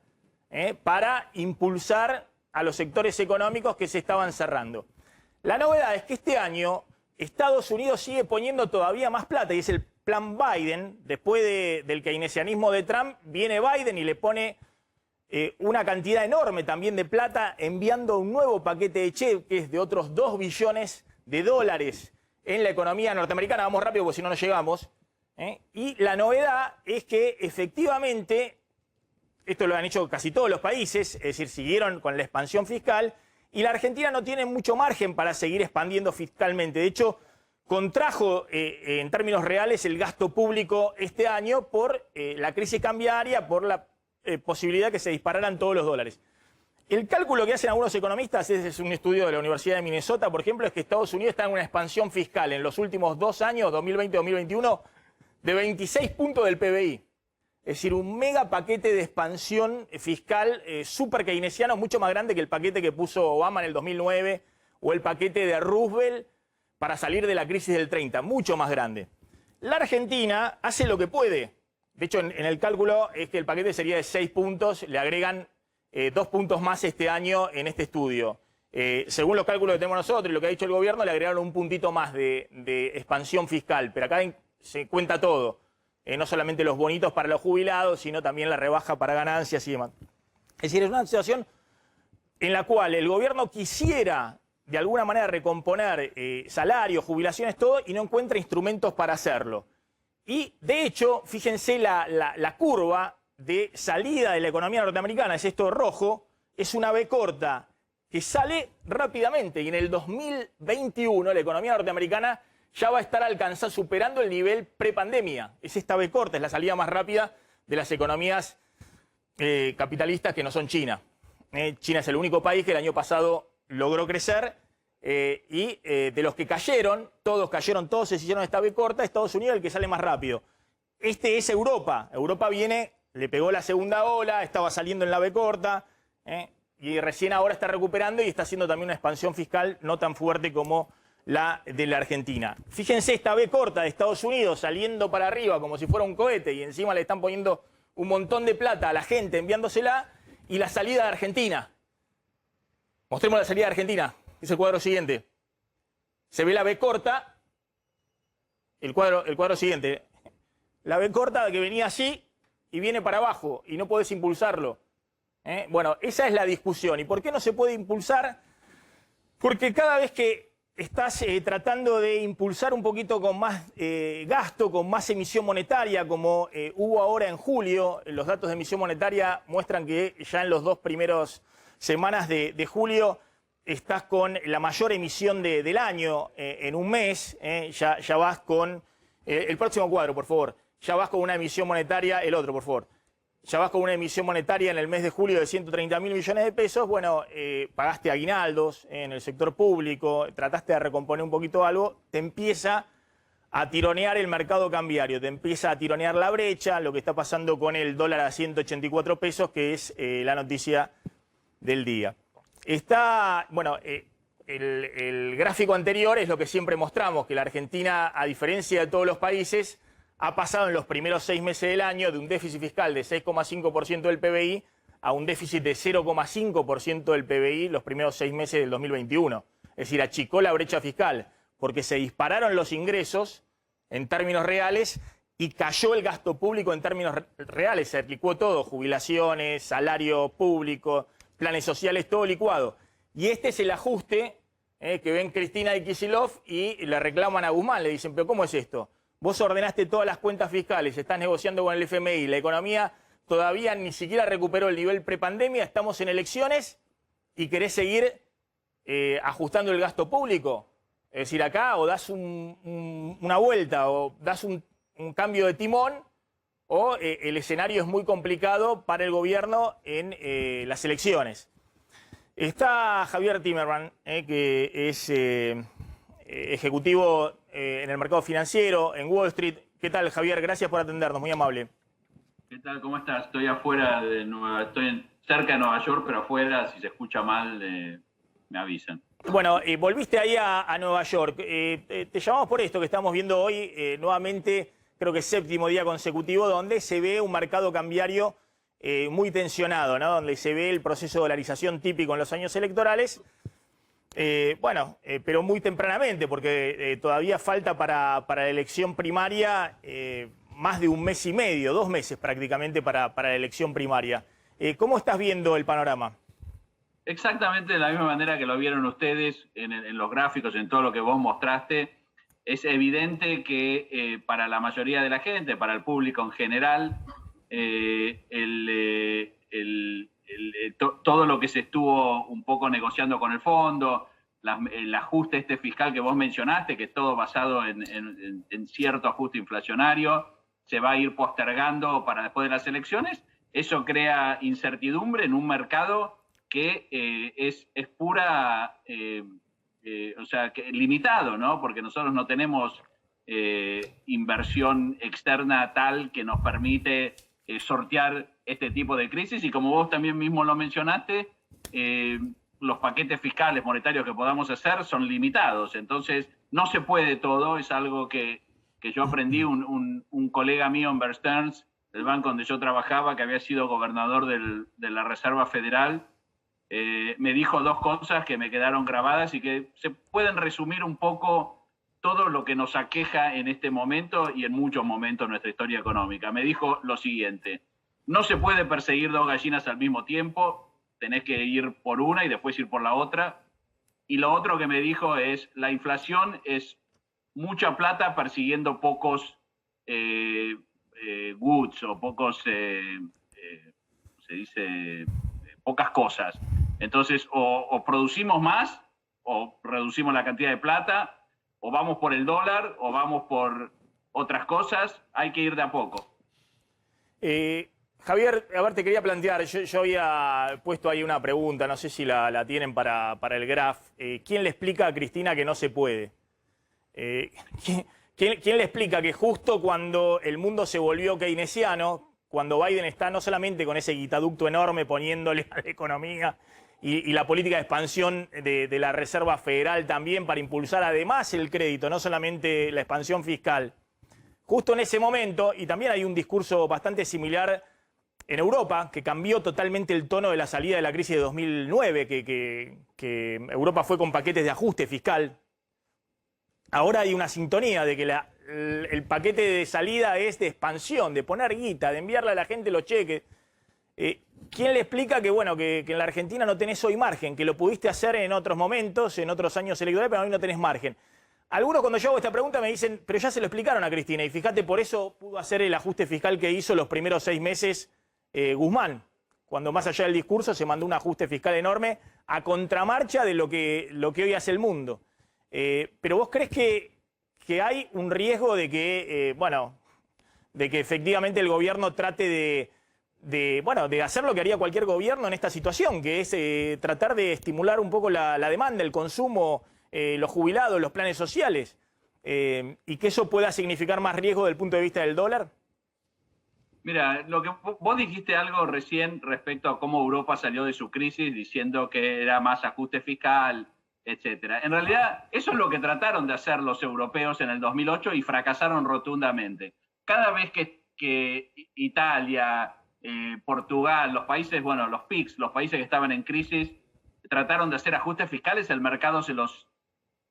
para impulsar a los sectores económicos que se estaban cerrando. La novedad es que este año Estados Unidos sigue poniendo todavía más plata y es el plan Biden. Después del keynesianismo de Trump, viene Biden y le pone una cantidad enorme también de plata, enviando un nuevo paquete de cheques de otros $2 billones en la economía norteamericana. Vamos rápido porque si no, no llegamos. Y la novedad es que efectivamente, esto lo han hecho casi todos los países, es decir, siguieron con la expansión fiscal y la Argentina no tiene mucho margen para seguir expandiendo fiscalmente. De hecho, contrajo en términos reales el gasto público este año por la crisis cambiaria, por la posibilidad que se dispararan todos los dólares. El cálculo que hacen algunos economistas, es un estudio de la Universidad de Minnesota, por ejemplo, es que Estados Unidos está en una expansión fiscal en los últimos 2 años, 2020-2021, de 26 puntos del PBI. Es decir, un mega paquete de expansión fiscal súper keynesiano, mucho más grande que el paquete que puso Obama en el 2009 o el paquete de Roosevelt para salir de la crisis del 30, mucho más grande. La Argentina hace lo que puede. De hecho, en el cálculo es que el paquete sería de 6 puntos, le agregan 2 puntos más este año en este estudio. Según los cálculos que tenemos nosotros y lo que ha dicho el gobierno, le agregaron un puntito más de expansión fiscal, pero acá se cuenta todo. no solamente los bonitos para los jubilados, sino también la rebaja para ganancias y demás. Es decir, es una situación en la cual el gobierno quisiera de alguna manera recomponer salarios, jubilaciones, todo, y no encuentra instrumentos para hacerlo. Y, de hecho, fíjense la curva de salida de la economía norteamericana, es esto rojo, es una V corta que sale rápidamente, y en el 2021 la economía norteamericana ya va a estar alcanzando, superando el nivel prepandemia. Es esta V corta, es la salida más rápida de las economías capitalistas que no son China. China es el único país que el año pasado logró crecer, y de los que cayeron, todos se hicieron esta V corta. Estados Unidos el que sale más rápido. Este es Europa. Europa viene, le pegó la segunda ola, estaba saliendo en la V corta, y recién ahora está recuperando y está haciendo también una expansión fiscal no tan fuerte como la de la Argentina. Fíjense esta V corta de Estados Unidos saliendo para arriba como si fuera un cohete, y encima le están poniendo un montón de plata a la gente enviándosela, y la salida de Argentina. Mostremos la salida de Argentina. Es el cuadro siguiente. Se ve la V corta. El cuadro siguiente. La V corta que venía así y viene para abajo y no podés impulsarlo. Bueno, esa es la discusión. ¿Y por qué no se puede impulsar? Porque cada vez que estás tratando de impulsar un poquito con más gasto, con más emisión monetaria, como hubo ahora en julio, los datos de emisión monetaria muestran que ya en los 2 primeros semanas de julio estás con la mayor emisión del año en un mes. Ya vas con... el próximo cuadro, por favor. Ya vas con una emisión monetaria... El otro, por favor. Ya vas con una emisión monetaria en el mes de julio de 130.000 millones de pesos. Bueno, pagaste aguinaldos en el sector público, trataste de recomponer un poquito algo, te empieza a tironear el mercado cambiario, te empieza a tironear la brecha, lo que está pasando con el dólar a 184 pesos, que es la noticia del día. Está, bueno, el gráfico anterior es lo que siempre mostramos, que la Argentina, a diferencia de todos los países, ha pasado en los primeros 6 meses del año de un déficit fiscal de 6,5% del PBI a un déficit de 0,5% del PBI los primeros 6 meses del 2021. Es decir, achicó la brecha fiscal porque se dispararon los ingresos en términos reales y cayó el gasto público en términos reales. Se licuó todo, jubilaciones, salario público, planes sociales, todo licuado. Y este es el ajuste que ven Cristina y Kicillof y le reclaman a Guzmán. Le dicen, ¿pero cómo es esto? Vos ordenaste todas las cuentas fiscales, estás negociando con el FMI, la economía todavía ni siquiera recuperó el nivel prepandemia, estamos en elecciones y querés seguir ajustando el gasto público. Es decir, acá o das una vuelta o das un cambio de timón, o el escenario es muy complicado para el gobierno en las elecciones. Está Javier Timerman, que es ejecutivo en el mercado financiero, en Wall Street. ¿Qué tal, Javier? Gracias por atendernos, muy amable. ¿Qué tal? ¿Cómo estás? Estoy afuera de estoy cerca de Nueva York, pero afuera, si se escucha mal, me avisan. Bueno, volviste ahí a Nueva York. Te llamamos por esto que estamos viendo hoy, nuevamente, creo que es 7º día consecutivo, donde se ve un mercado cambiario muy tensionado, ¿no? Donde se ve el proceso de dolarización típico en los años electorales. Pero muy tempranamente, porque todavía falta para la elección primaria más de 1 mes y medio, 2 meses prácticamente para la elección primaria. ¿Cómo estás viendo el panorama? Exactamente de la misma manera que lo vieron ustedes en los gráficos, en todo lo que vos mostraste. Es evidente que para la mayoría de la gente, para el público en general, todo lo que se estuvo un poco negociando con el fondo, el ajuste fiscal que vos mencionaste, que es todo basado en cierto ajuste inflacionario, se va a ir postergando para después de las elecciones. Eso crea incertidumbre en un mercado que es pura, limitado, ¿no? Porque nosotros no tenemos inversión externa tal que nos permite sortear este tipo de crisis, y como vos también mismo lo mencionaste, los paquetes fiscales monetarios que podamos hacer son limitados. Entonces, no se puede todo. Es algo que yo aprendí, un colega mío en Bear Stearns, del banco donde yo trabajaba, que había sido gobernador de la Reserva Federal, me dijo 2 cosas que me quedaron grabadas y que se pueden resumir un poco todo lo que nos aqueja en este momento y en muchos momentos de nuestra historia económica. Me dijo lo siguiente: no se puede perseguir dos gallinas al mismo tiempo, tenés que ir por una y después ir por la otra. Y lo otro que me dijo es: la inflación es mucha plata persiguiendo pocos goods o pocos, se dice, pocas cosas. Entonces, o producimos más, o reducimos la cantidad de plata, o vamos por el dólar, o vamos por otras cosas. Hay que ir de a poco. Javier, a ver, te quería plantear, yo había puesto ahí una pregunta, no sé si la tienen para el graph. ¿Quién le explica a Cristina que no se puede? ¿Quién le explica que justo cuando el mundo se volvió keynesiano, cuando Biden está no solamente con ese guitaducto enorme poniéndole a la economía y la política de expansión de la Reserva Federal también para impulsar además el crédito, no solamente la expansión fiscal, justo en ese momento, y también hay un discurso bastante similar en Europa, que cambió totalmente el tono de la salida de la crisis de 2009, que Europa fue con paquetes de ajuste fiscal. Ahora hay una sintonía de que el paquete de salida es de expansión, de poner guita, de enviarle a la gente los cheques. ¿Quién le explica que, bueno, que en la Argentina no tenés hoy margen, que lo pudiste hacer en otros momentos, en otros años electorales, pero hoy no tenés margen? Algunos cuando yo hago esta pregunta me dicen, pero ya se lo explicaron a Cristina, y fíjate, por eso pudo hacer el ajuste fiscal que hizo los primeros 6 meses Guzmán, cuando más allá del discurso se mandó un ajuste fiscal enorme a contramarcha de lo que hoy hace el mundo. Pero vos crees que hay un riesgo de que, de que efectivamente el gobierno trate de hacer lo que haría cualquier gobierno en esta situación, que es tratar de estimular un poco la demanda, el consumo, los jubilados, los planes sociales, y que eso pueda significar más riesgo desde el punto de vista del dólar? Mira, lo que vos dijiste algo recién respecto a cómo Europa salió de su crisis, diciendo que era más ajuste fiscal, etcétera. En realidad, eso es lo que trataron de hacer los europeos en el 2008 y fracasaron rotundamente. Cada vez que Italia, Portugal, los países, bueno, los PIGS, los países que estaban en crisis, trataron de hacer ajustes fiscales, el mercado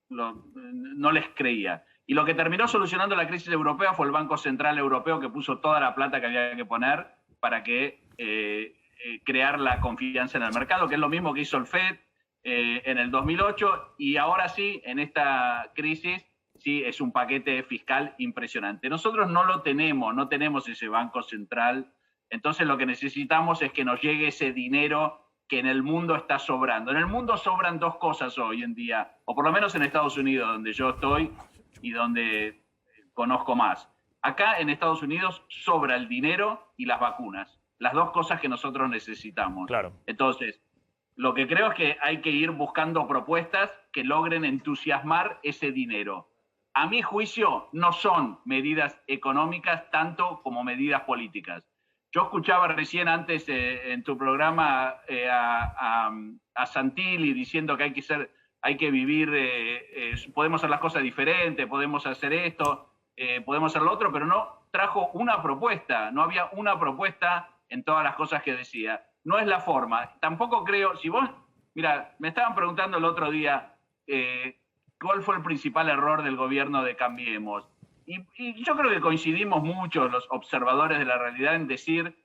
no les creía. Y lo que terminó solucionando la crisis europea fue el Banco Central Europeo, que puso toda la plata que había que poner para que crear la confianza en el mercado, que es lo mismo que hizo el FED en el 2008, y ahora sí, en esta crisis, sí, es un paquete fiscal impresionante. Nosotros no lo tenemos, no tenemos ese Banco Central, entonces lo que necesitamos es que nos llegue ese dinero que en el mundo está sobrando. En el mundo sobran dos cosas hoy en día, o por lo menos en Estados Unidos, donde yo estoy y donde conozco más. Acá en Estados Unidos sobra el dinero y las vacunas, las dos cosas que nosotros necesitamos. Claro. Entonces, lo que creo es que hay que ir buscando propuestas que logren entusiasmar ese dinero. A mi juicio, no son medidas económicas tanto como medidas políticas. Yo escuchaba recién antes en tu programa a Santilli diciendo que hay que vivir, podemos hacer las cosas diferentes, podemos hacer esto, podemos hacer lo otro, pero no trajo una propuesta, no había una propuesta en todas las cosas que decía. No es la forma. Tampoco creo, si vos, mira, me estaban preguntando el otro día cuál fue el principal error del gobierno de Cambiemos. Y yo creo que coincidimos muchos los observadores de la realidad en decir,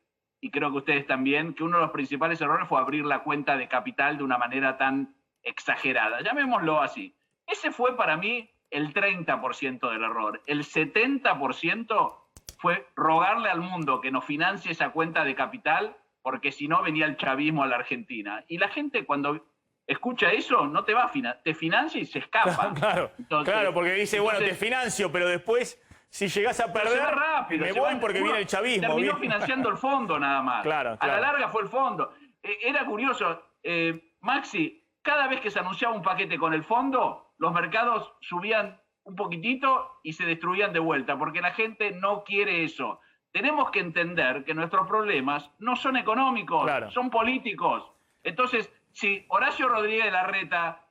y creo que ustedes también, que uno de los principales errores fue abrir la cuenta de capital de una manera tan exagerada. Llamémoslo así. Ese fue para mí el 30% del error. El 70% fue rogarle al mundo que nos financie esa cuenta de capital, porque si no venía el chavismo a la Argentina. Y la gente cuando escucha eso no te va a financiar, te financia y se escapa. Claro, entonces, claro, porque dice, bueno, te financio, pero después, si llegás a perder, rápido, me voy porque viene el chavismo. Terminó financiando el fondo nada más. Claro. A la larga fue el fondo. Era curioso, Maxi, cada vez que se anunciaba un paquete con el fondo, los mercados subían un poquitito y se destruían de vuelta, porque la gente no quiere eso. Tenemos que entender que nuestros problemas no son económicos, son políticos. Entonces, si Horacio Rodríguez Larreta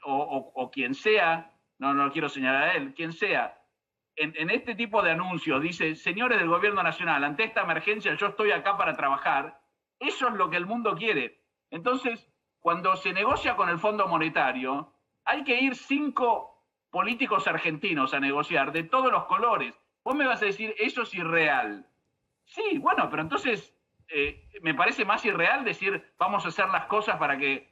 o quien sea, no quiero señalar a él, quien sea, en este tipo de anuncios dice, señores del gobierno nacional, ante esta emergencia yo estoy acá para trabajar, eso es lo que el mundo quiere. Entonces, cuando se negocia con el Fondo Monetario, hay que ir 5 políticos argentinos a negociar de todos los colores. Vos me vas a decir, eso es irreal. Sí, bueno, pero entonces me parece más irreal decir, vamos a hacer las cosas para que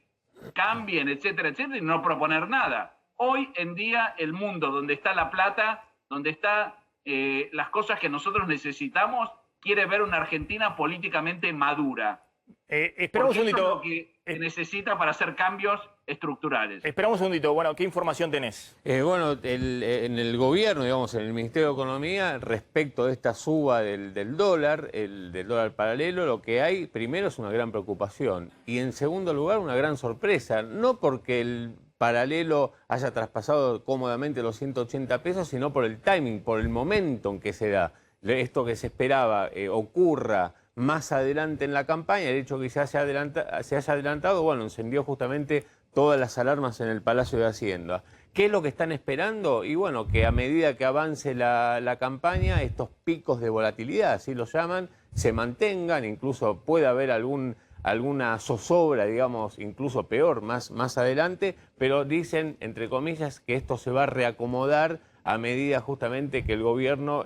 cambien, etcétera, etcétera, y no proponer nada. Hoy en día el mundo donde está la plata, donde están las cosas que nosotros necesitamos, quiere ver una Argentina políticamente madura. Esperamos un segundito. Eso es lo que necesita para hacer cambios estructurales. Esperamos un segundito. Bueno, ¿qué información tenés? Bueno, en el gobierno, digamos, en el Ministerio de Economía, respecto de esta suba del dólar, del dólar paralelo, lo que hay, primero, es una gran preocupación. Y en segundo lugar, una gran sorpresa. No porque el paralelo haya traspasado cómodamente los 180 pesos, sino por el timing, por el momento en que se da. Esto que se esperaba ocurra más adelante en la campaña, el hecho que se haya adelantado, bueno, encendió justamente todas las alarmas en el Palacio de Hacienda. ¿Qué es lo que están esperando? Y bueno, que a medida que avance la campaña, estos picos de volatilidad, así los llaman, se mantengan, incluso puede haber alguna zozobra, digamos, incluso peor, más adelante, pero dicen, entre comillas, que esto se va a reacomodar a medida justamente que el gobierno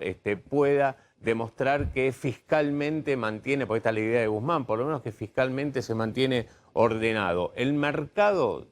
pueda demostrar que fiscalmente mantiene, porque esta es la idea de Guzmán, por lo menos que fiscalmente se mantiene ordenado. El mercado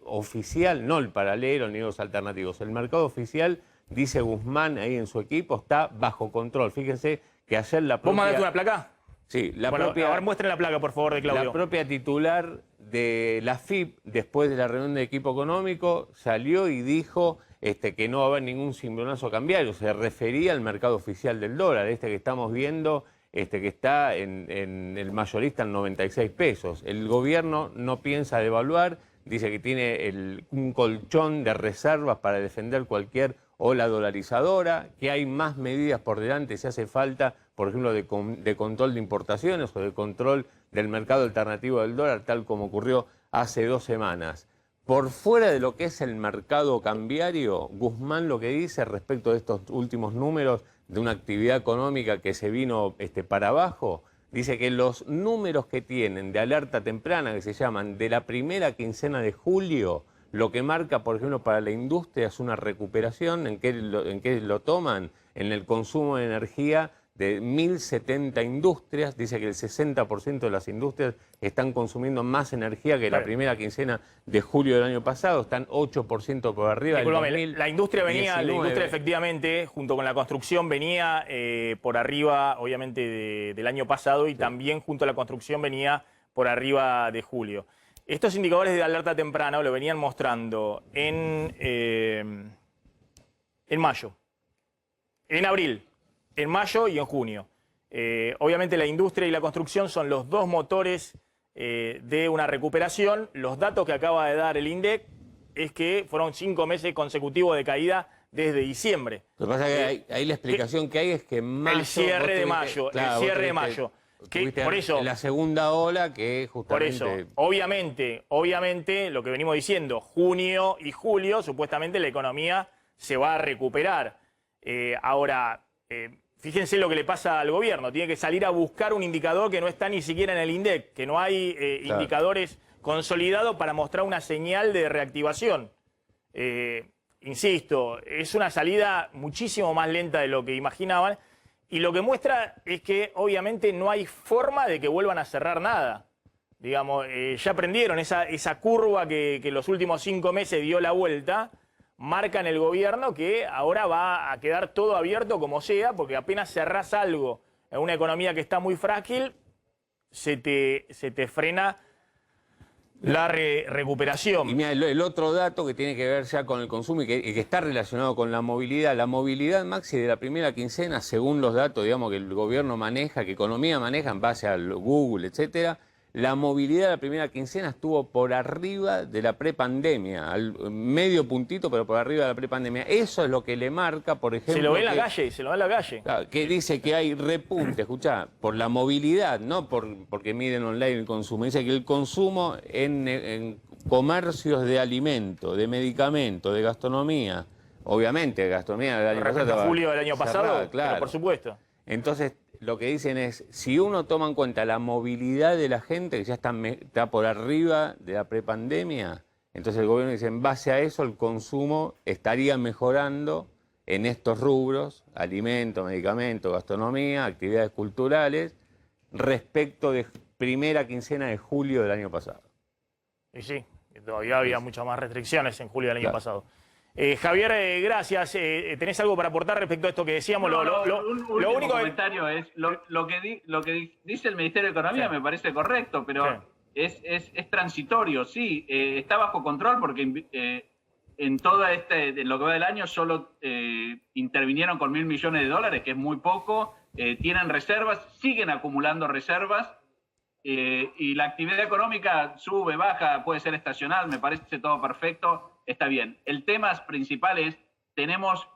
oficial, no el paralelo ni los alternativos, el mercado oficial, dice Guzmán ahí en su equipo, está bajo control. Fíjense que ayer la propia... ¿Vos mandaste una placa? Sí, A ver, muestren la placa, por favor, de Claudio. La propia titular de la FIP, después de la reunión de equipo económico, salió y dijo que no va a haber ningún cimbronazo cambiario. Se refería al mercado oficial del dólar, que estamos viendo, que está en el mayorista en 96 pesos. El gobierno no piensa devaluar, dice que tiene un colchón de reservas para defender cualquier ola dolarizadora, que hay más medidas por delante si hace falta, por ejemplo, de control de importaciones o de control del mercado alternativo del dólar, tal como ocurrió hace 2 semanas. Por fuera de lo que es el mercado cambiario, Guzmán lo que dice respecto de estos últimos números de una actividad económica que se vino para abajo, dice que los números que tienen de alerta temprana, que se llaman de la primera quincena de julio, lo que marca, por ejemplo, para la industria es una recuperación. ¿En qué lo toman? En el consumo de energía de 1.070 industrias. Dice que el 60% de las industrias están consumiendo más energía que la primera quincena de julio del año pasado. Están 8% por arriba del 2019. La industria efectivamente, junto con la construcción, venía por arriba, obviamente, del año pasado, y también junto a la construcción venía por arriba de julio. Estos indicadores de alerta temprana lo venían mostrando en mayo, en abril, en mayo y en junio. Obviamente la industria y la construcción son los dos motores de una recuperación. Los datos que acaba de dar el INDEC es que fueron 5 meses consecutivos de caída desde diciembre. Lo que pasa es que ahí la explicación que hay es que mayo, el cierre de mayo, claro, el cierre de mayo. Por eso, la segunda ola que justamente... Por eso, obviamente, lo que venimos diciendo, junio y julio, supuestamente la economía se va a recuperar. Ahora, fíjense lo que le pasa al gobierno. Tiene que salir a buscar un indicador que no está ni siquiera en el INDEC, que no hay indicadores consolidados para mostrar una señal de reactivación. Insisto, es una salida muchísimo más lenta de lo que imaginaban. Y lo que muestra es que obviamente no hay forma de que vuelvan a cerrar nada. Digamos, ya aprendieron esa curva que los últimos 5 meses dio la vuelta, marca en el gobierno que ahora va a quedar todo abierto como sea, porque apenas cerrás algo en una economía que está muy frágil, se te frena la recuperación. Y mira, el otro dato que tiene que ver ya con el consumo y que está relacionado con la movilidad, Maxi, de la primera quincena, según los datos, digamos, que el gobierno maneja, que economía maneja en base al Google, etcétera, la movilidad de la primera quincena estuvo por arriba de la prepandemia, al medio puntito, pero por arriba de la prepandemia. Eso es lo que le marca, por ejemplo... Se lo ve en la calle, se lo ve en la calle. Claro, que dice que hay repunte, escuchá, por la movilidad, no porque miden online el consumo. Dice que el consumo en comercios de alimentos, de medicamentos, de gastronomía, obviamente, gastronomía del año pasado... julio del año pasado, claro. Pero por supuesto. Entonces... Lo que dicen es, si uno toma en cuenta la movilidad de la gente, que ya está por arriba de la prepandemia, Entonces el gobierno dice, en base a eso el consumo estaría mejorando en estos rubros, alimentos, medicamentos, gastronomía, actividades culturales, respecto de primera quincena de julio del año pasado. Y sí, todavía había muchas más restricciones en julio del año Claro. pasado. Javier, gracias. ¿Tenés algo para aportar respecto a esto que decíamos? No, Lo un único último comentario es, lo que dice el Ministerio de Economía Sí. me parece correcto, pero es transitorio, sí, está bajo control porque en todo en lo que va del año solo intervinieron con $1.000 millones, que es muy poco, tienen reservas, siguen acumulando reservas, y la actividad económica sube, baja, puede ser estacional, me parece todo perfecto, está bien. El tema principal es, tenemos,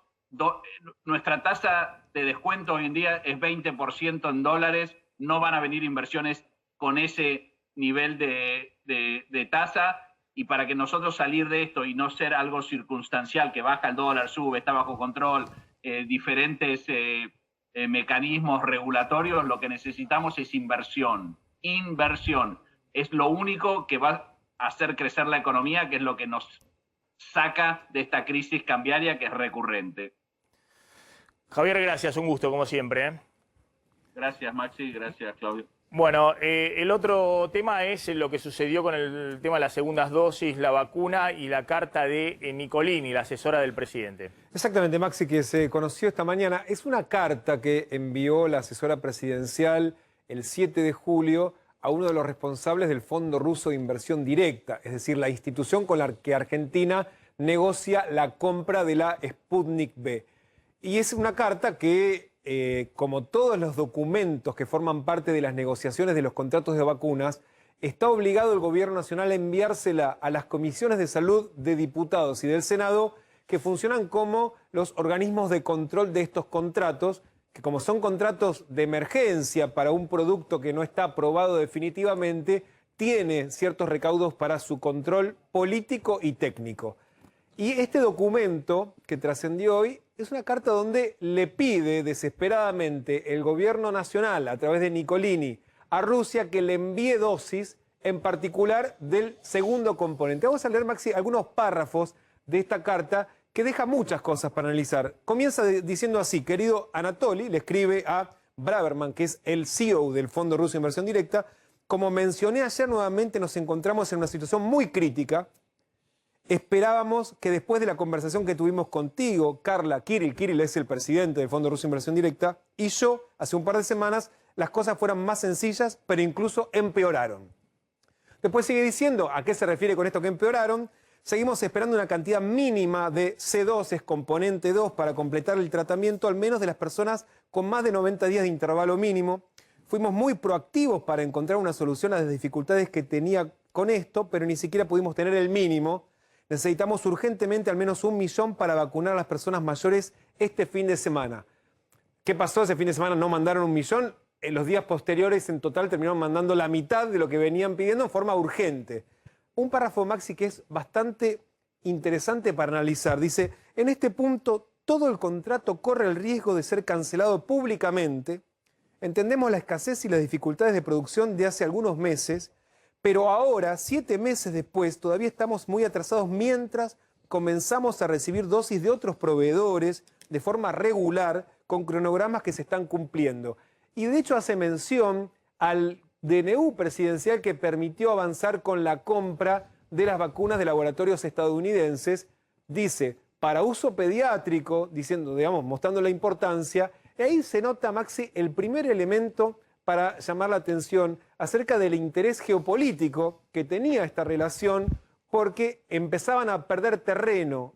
nuestra tasa de descuento hoy en día es 20% en dólares, no van a venir inversiones con ese nivel de tasa, y para que nosotros salir de esto y no ser algo circunstancial, que baja el dólar, sube, está bajo control, diferentes mecanismos regulatorios, lo que necesitamos es inversión. Inversión. Es lo único que va a hacer crecer la economía, que es lo que nos saca de esta crisis cambiaria que es recurrente. Javier, gracias, un gusto como siempre. Gracias, Maxi, gracias, Claudio. Bueno, el otro tema es lo que sucedió con el tema de las segundas dosis, la vacuna y la carta de Nicolini, la asesora del presidente. Exactamente, Maxi, que se conoció esta mañana. Es una carta que envió la asesora presidencial el 7 de julio a uno de los responsables del Fondo Ruso de Inversión Directa, es decir, la institución con la que Argentina negocia la compra de la Sputnik V. Y es una carta que, como todos los documentos que forman parte de las negociaciones de los contratos de vacunas, está obligado el Gobierno Nacional a enviársela a las comisiones de salud de diputados y del Senado, que funcionan como los organismos de control de estos contratos, que como son contratos de emergencia para un producto que no está aprobado definitivamente, tiene ciertos recaudos para su control político y técnico. Y este documento que trascendió hoy es una carta donde le pide desesperadamente el gobierno nacional, a través de Nicolini, a Rusia que le envíe dosis, en particular del segundo componente. Vamos a leer, Maxi, algunos párrafos de esta carta que deja muchas cosas para analizar. Comienza diciendo así: querido Anatoly, le escribe a Braverman, que es el CEO del Fondo Ruso de Inversión Directa, como mencioné ayer, nuevamente nos encontramos en una situación muy crítica. Esperábamos que después de la conversación que tuvimos contigo, Carla, Kirill es el presidente del Fondo Ruso de Inversión Directa, y yo, hace un par de semanas, las cosas fueran más sencillas, pero incluso empeoraron. Después sigue diciendo a qué se refiere con esto que empeoraron. Seguimos esperando una cantidad mínima de C2, componente 2, para completar el tratamiento, al menos de las personas con más de 90 días de intervalo mínimo. Fuimos muy proactivos para encontrar una solución a las dificultades que tenía con esto, pero ni siquiera pudimos tener el mínimo. Necesitamos urgentemente al menos 1 millón para vacunar a las personas mayores este fin de semana. ¿Qué pasó ese fin de semana? No mandaron 1 millón. En los días posteriores, en total, terminaron mandando la mitad de lo que venían pidiendo en forma urgente. Un párrafo, Maxi, que es bastante interesante para analizar. Dice, en este punto, todo el contrato corre el riesgo de ser cancelado públicamente. Entendemos la escasez y las dificultades de producción de hace algunos meses, pero ahora, 7 meses después, todavía estamos muy atrasados mientras comenzamos a recibir dosis de otros proveedores de forma regular, con cronogramas que se están cumpliendo. Y de hecho hace mención al DNU presidencial que permitió avanzar con la compra de las vacunas de laboratorios estadounidenses. Dice, para uso pediátrico, diciendo, digamos, mostrando la importancia. Y ahí se nota, Maxi, el primer elemento para llamar la atención acerca del interés geopolítico que tenía esta relación, porque empezaban a perder terreno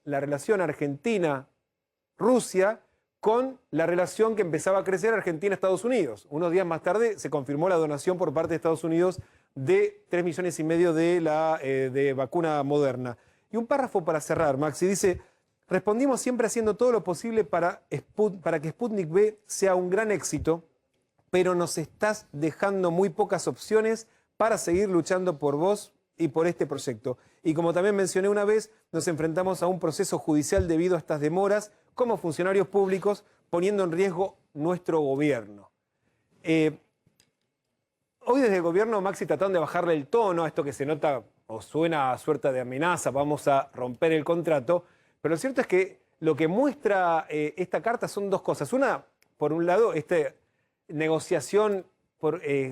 la relación Argentina-Rusia con la relación que empezaba a crecer Argentina-Estados Unidos. Unos días más tarde se confirmó la donación por parte de Estados Unidos de 3,5 millones de vacuna Moderna. Y un párrafo para cerrar, Maxi, dice, respondimos siempre haciendo todo lo posible para que Sputnik V sea un gran éxito, pero nos estás dejando muy pocas opciones para seguir luchando por vos y por este proyecto. Y como también mencioné una vez, nos enfrentamos a un proceso judicial debido a estas demoras como funcionarios públicos, poniendo en riesgo nuestro gobierno. Hoy desde el gobierno, Maxi, trataron de bajarle el tono a esto que se nota o suena a suerte de amenaza, vamos a romper el contrato, pero lo cierto es que lo que muestra esta carta son dos cosas. Una, por un lado, negociación,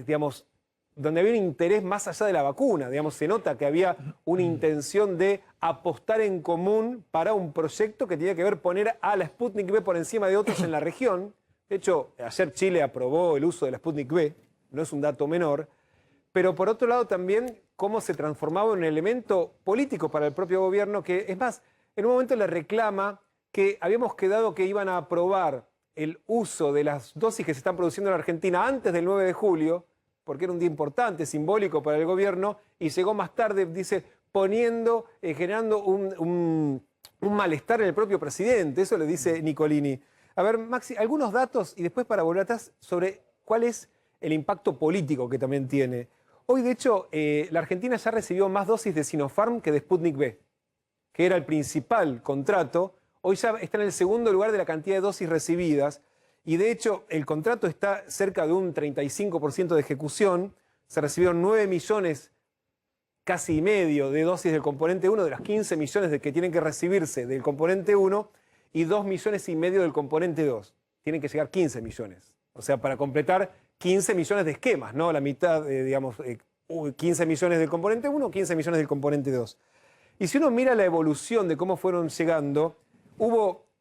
digamos, donde había un interés más allá de la vacuna. Digamos, se nota que había una intención de apostar en común para un proyecto que tenía que ver poner a la Sputnik V por encima de otros en la región. De hecho, ayer Chile aprobó el uso de la Sputnik V, no es un dato menor, pero por otro lado también cómo se transformaba en un elemento político para el propio gobierno, que es más, en un momento le reclama que habíamos quedado que iban a aprobar el uso de las dosis que se están produciendo en la Argentina antes del 9 de julio, porque era un día importante, simbólico para el gobierno, y llegó más tarde, dice, generando un malestar en el propio presidente. Eso le dice Nicolini. A ver, Maxi, algunos datos, y después para volver atrás, sobre cuál es el impacto político que también tiene. Hoy, de hecho, la Argentina ya recibió más dosis de Sinopharm que de Sputnik V, que era el principal contrato. Hoy ya está en el segundo lugar de la cantidad de dosis recibidas. Y de hecho, el contrato está cerca de un 35% de ejecución. Se recibieron 9 millones, casi y medio, de dosis del componente 1, de las 15 millones que tienen que recibirse del componente 1, y 2 millones y medio del componente 2. Tienen que llegar 15 millones. O sea, para completar 15 millones de esquemas, ¿no? La mitad, digamos, 15 millones del componente 1, 15 millones del componente 2. Y si uno mira la evolución de cómo fueron llegando,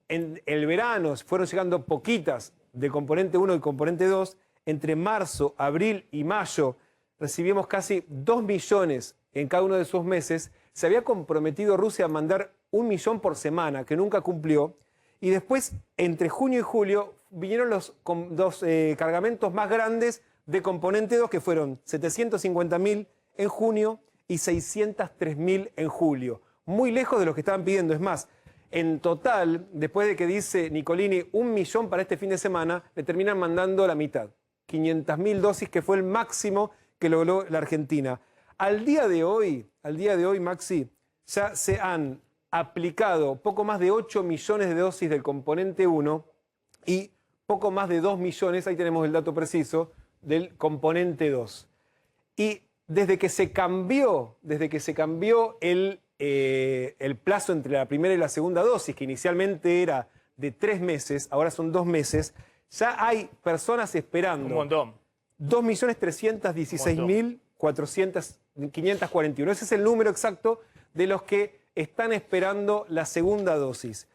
en el verano fueron llegando poquitas del componente 1 y componente 2. Entre marzo, abril y mayo recibimos casi 2 millones en cada uno de esos meses. Se había comprometido Rusia a mandar 1 millón por semana, que nunca cumplió. Y después, entre junio y julio, vinieron los cargamentos más grandes de componente 2, que fueron 750.000 en junio y 603.000 en julio. Muy lejos de lo que estaban pidiendo. Es más, en total, después de que dice Nicolini 1 millón para este fin de semana, le terminan mandando la mitad. 500.000 dosis, que fue el máximo que logró la Argentina. Al día de hoy, Maxi, ya se han aplicado poco más de 8 millones de dosis del componente 1 y poco más de 2 millones, ahí tenemos el dato preciso, del componente 2. Y desde que se cambió el plazo entre la primera y la segunda dosis, que inicialmente era de 3 meses, ahora son 2 meses, ya hay personas esperando. Un montón. 2.316.541. Ese es el número exacto de los que están esperando la segunda dosis.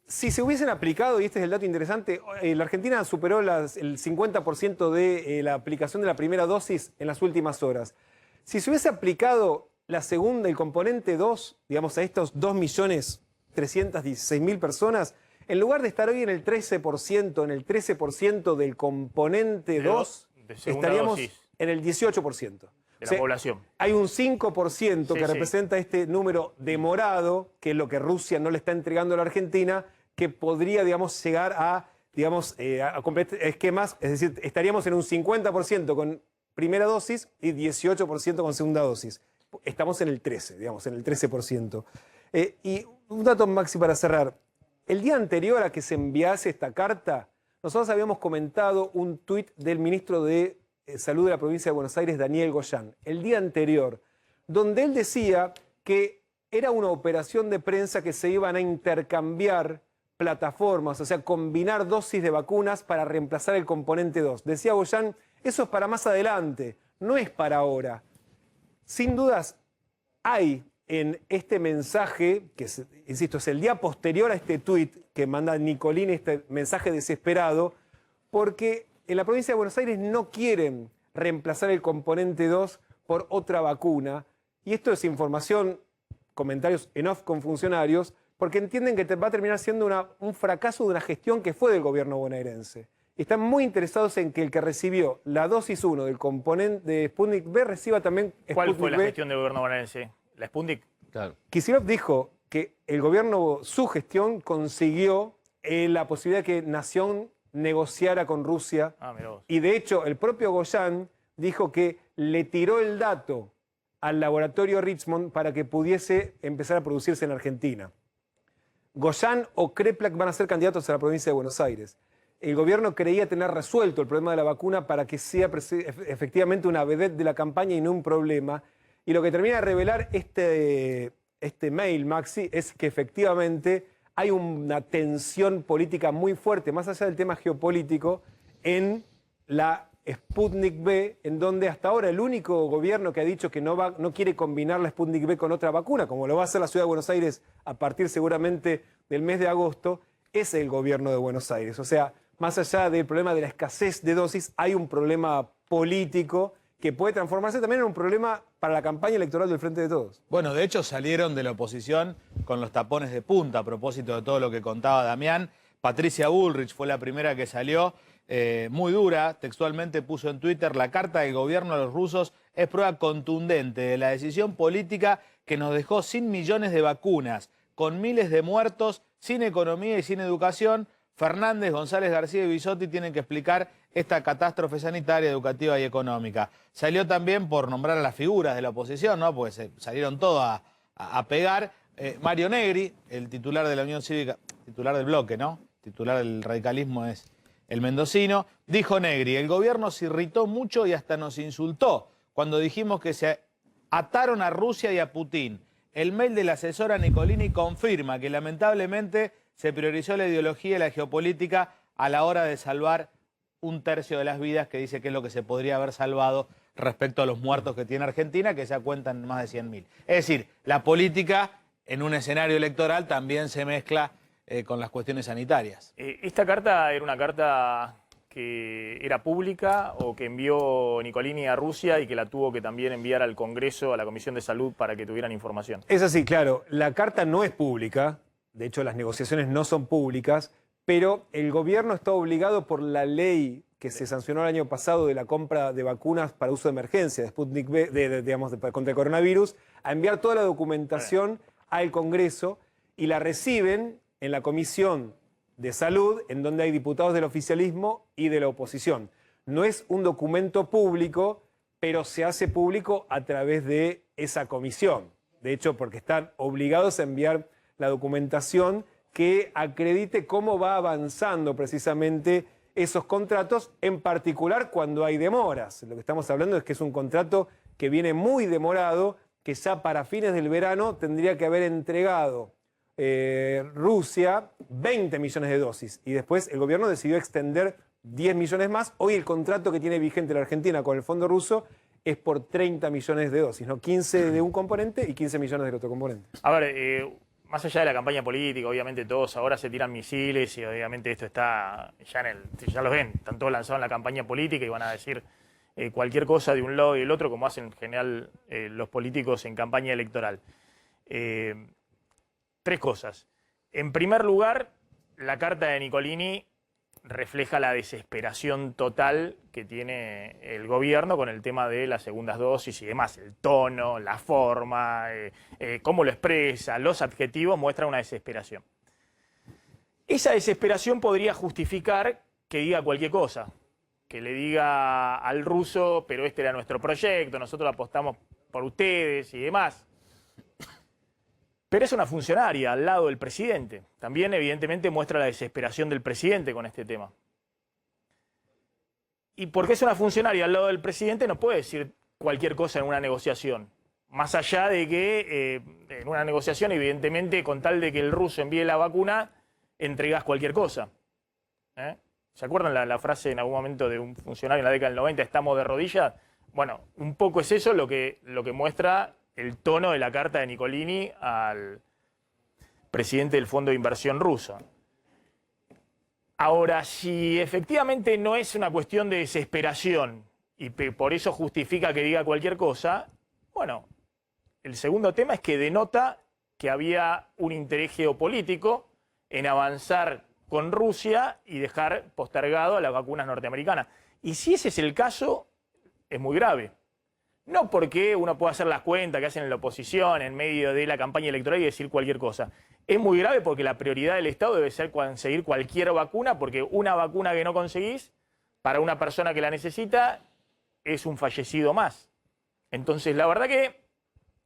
Si se hubiesen aplicado, y este es el dato interesante, la Argentina superó el 50% de la aplicación de la primera dosis en las últimas horas. Si se hubiese aplicado la segunda, el componente 2, digamos, a estos 2.316.000 personas, en lugar de estar hoy en el 13% del componente 2, estaríamos en el 18%. De la población. Hay un 5% que representa este número demorado, que es lo que Rusia no le está entregando a la Argentina, que podría, digamos, llegar a completar esquemas. Es decir, estaríamos en un 50% con primera dosis y 18% con segunda dosis. Estamos en el 13%, digamos, en el 13%. Y un dato, Maxi, para cerrar. El día anterior a que se enviase esta carta, nosotros habíamos comentado un tuit del ministro de Salud de la provincia de Buenos Aires, Daniel Goyan, el día anterior, donde él decía que era una operación de prensa que se iban a intercambiar plataformas, o sea, combinar dosis de vacunas para reemplazar el componente 2. Decía Goyan, eso es para más adelante, no es para ahora. Sin dudas, hay en este mensaje, que insisto, es el día posterior a este tuit que manda Nicolini, este mensaje desesperado, porque en la provincia de Buenos Aires no quieren reemplazar el componente 2 por otra vacuna. Y esto es información, comentarios en off con funcionarios, porque entienden que va a terminar siendo un fracaso de una gestión que fue del gobierno bonaerense. Están muy interesados en que el que recibió la dosis 1 del componente de Sputnik V reciba también Sputnik ¿Cuál fue la V. gestión del gobierno bonaerense? ¿La Sputnik? Claro. Kicillof dijo que el gobierno, su gestión, consiguió la posibilidad de que Nación negociara con Rusia. Mirá vos. Y de hecho, el propio Goyan dijo que le tiró el dato al laboratorio Richmond para que pudiese empezar a producirse en Argentina. Goyan o Kreplak van a ser candidatos a la provincia de Buenos Aires. El gobierno creía tener resuelto el problema de la vacuna para que sea efectivamente una vedette de la campaña y no un problema. Y lo que termina de revelar este mail, Maxi, es que efectivamente hay una tensión política muy fuerte, más allá del tema geopolítico, en la Sputnik V, en donde hasta ahora el único gobierno que ha dicho que no quiere combinar la Sputnik V con otra vacuna, como lo va a hacer la Ciudad de Buenos Aires a partir seguramente del mes de agosto, es el gobierno de Buenos Aires. O sea, más allá del problema de la escasez de dosis, hay un problema político que puede transformarse también en un problema para la campaña electoral del Frente de Todos. Bueno, de hecho salieron de la oposición con los tapones de punta a propósito de todo lo que contaba Damián. Patricia Bullrich fue la primera que salió, muy dura, textualmente puso en Twitter: la carta del gobierno a los rusos es prueba contundente de la decisión política que nos dejó sin millones de vacunas, con miles de muertos, sin economía y sin educación. Fernández, González García y Bisotti tienen que explicar esta catástrofe sanitaria, educativa y económica. Salió también, por nombrar a las figuras de la oposición, ¿no? Pues salieron todos a pegar. Mario Negri, el titular de la Unión Cívica, titular del bloque, ¿no? Titular del radicalismo es el mendocino. Dijo Negri: el gobierno se irritó mucho y hasta nos insultó cuando dijimos que se ataron a Rusia y a Putin. El mail de la asesora Nicolini confirma que lamentablemente se priorizó la ideología y la geopolítica a la hora de salvar un tercio de las vidas, que dice que es lo que se podría haber salvado respecto a los muertos que tiene Argentina, que ya cuentan en más de 100.000. Es decir, la política en un escenario electoral también se mezcla con las cuestiones sanitarias. ¿Esta carta era una carta que era pública o que envió Nicolini a Rusia y que la tuvo que también enviar al Congreso, a la Comisión de Salud, para que tuvieran información? Es así, claro. La carta no es pública. De hecho, las negociaciones no son públicas, pero el gobierno está obligado por la ley que se sancionó el año pasado de la compra de vacunas para uso de emergencia, de Sputnik V, contra el coronavirus, a enviar toda la documentación al Congreso, y la reciben en la Comisión de Salud, en donde hay diputados del oficialismo y de la oposición. No es un documento público, pero se hace público a través de esa comisión. De hecho, porque están obligados a enviar la documentación que acredite cómo va avanzando precisamente esos contratos, en particular cuando hay demoras. Lo que estamos hablando es que es un contrato que viene muy demorado, que ya para fines del verano tendría que haber entregado Rusia 20 millones de dosis, y después el gobierno decidió extender 10 millones más. Hoy el contrato que tiene vigente la Argentina con el fondo ruso es por 30 millones de dosis, ¿no? 15 de un componente y 15 millones del otro componente. A ver, más allá de la campaña política, obviamente todos ahora se tiran misiles y obviamente esto está ya lo ven, están todos lanzados en la campaña política y van a decir cualquier cosa de un lado y del otro, como hacen en general los políticos en campaña electoral. Tres cosas. En primer lugar, la carta de Nicolini refleja la desesperación total que tiene el gobierno con el tema de las segundas dosis y demás. El tono, la forma, cómo lo expresa, los adjetivos muestran una desesperación. Esa desesperación podría justificar que diga cualquier cosa, que le diga al ruso: pero este era nuestro proyecto, nosotros apostamos por ustedes y demás. Pero es una funcionaria al lado del presidente. También, evidentemente, muestra la desesperación del presidente con este tema. Y porque es una funcionaria al lado del presidente, no puede decir cualquier cosa en una negociación. Más allá de que en una negociación, evidentemente, con tal de que el ruso envíe la vacuna, entregas cualquier cosa. ¿Se acuerdan la frase en algún momento de un funcionario en la década del 90, estamos de rodillas? Bueno, un poco es eso lo que muestra el tono de la carta de Nicolini al presidente del Fondo de Inversión ruso. Ahora, si efectivamente no es una cuestión de desesperación y por eso justifica que diga cualquier cosa, bueno, el segundo tema es que denota que había un interés geopolítico en avanzar con Rusia y dejar postergado a las vacunas norteamericanas. Y si ese es el caso, es muy grave. No porque uno pueda hacer las cuentas que hacen en la oposición en medio de la campaña electoral y decir cualquier cosa. Es muy grave porque la prioridad del Estado debe ser conseguir cualquier vacuna, porque una vacuna que no conseguís para una persona que la necesita es un fallecido más. Entonces, la verdad que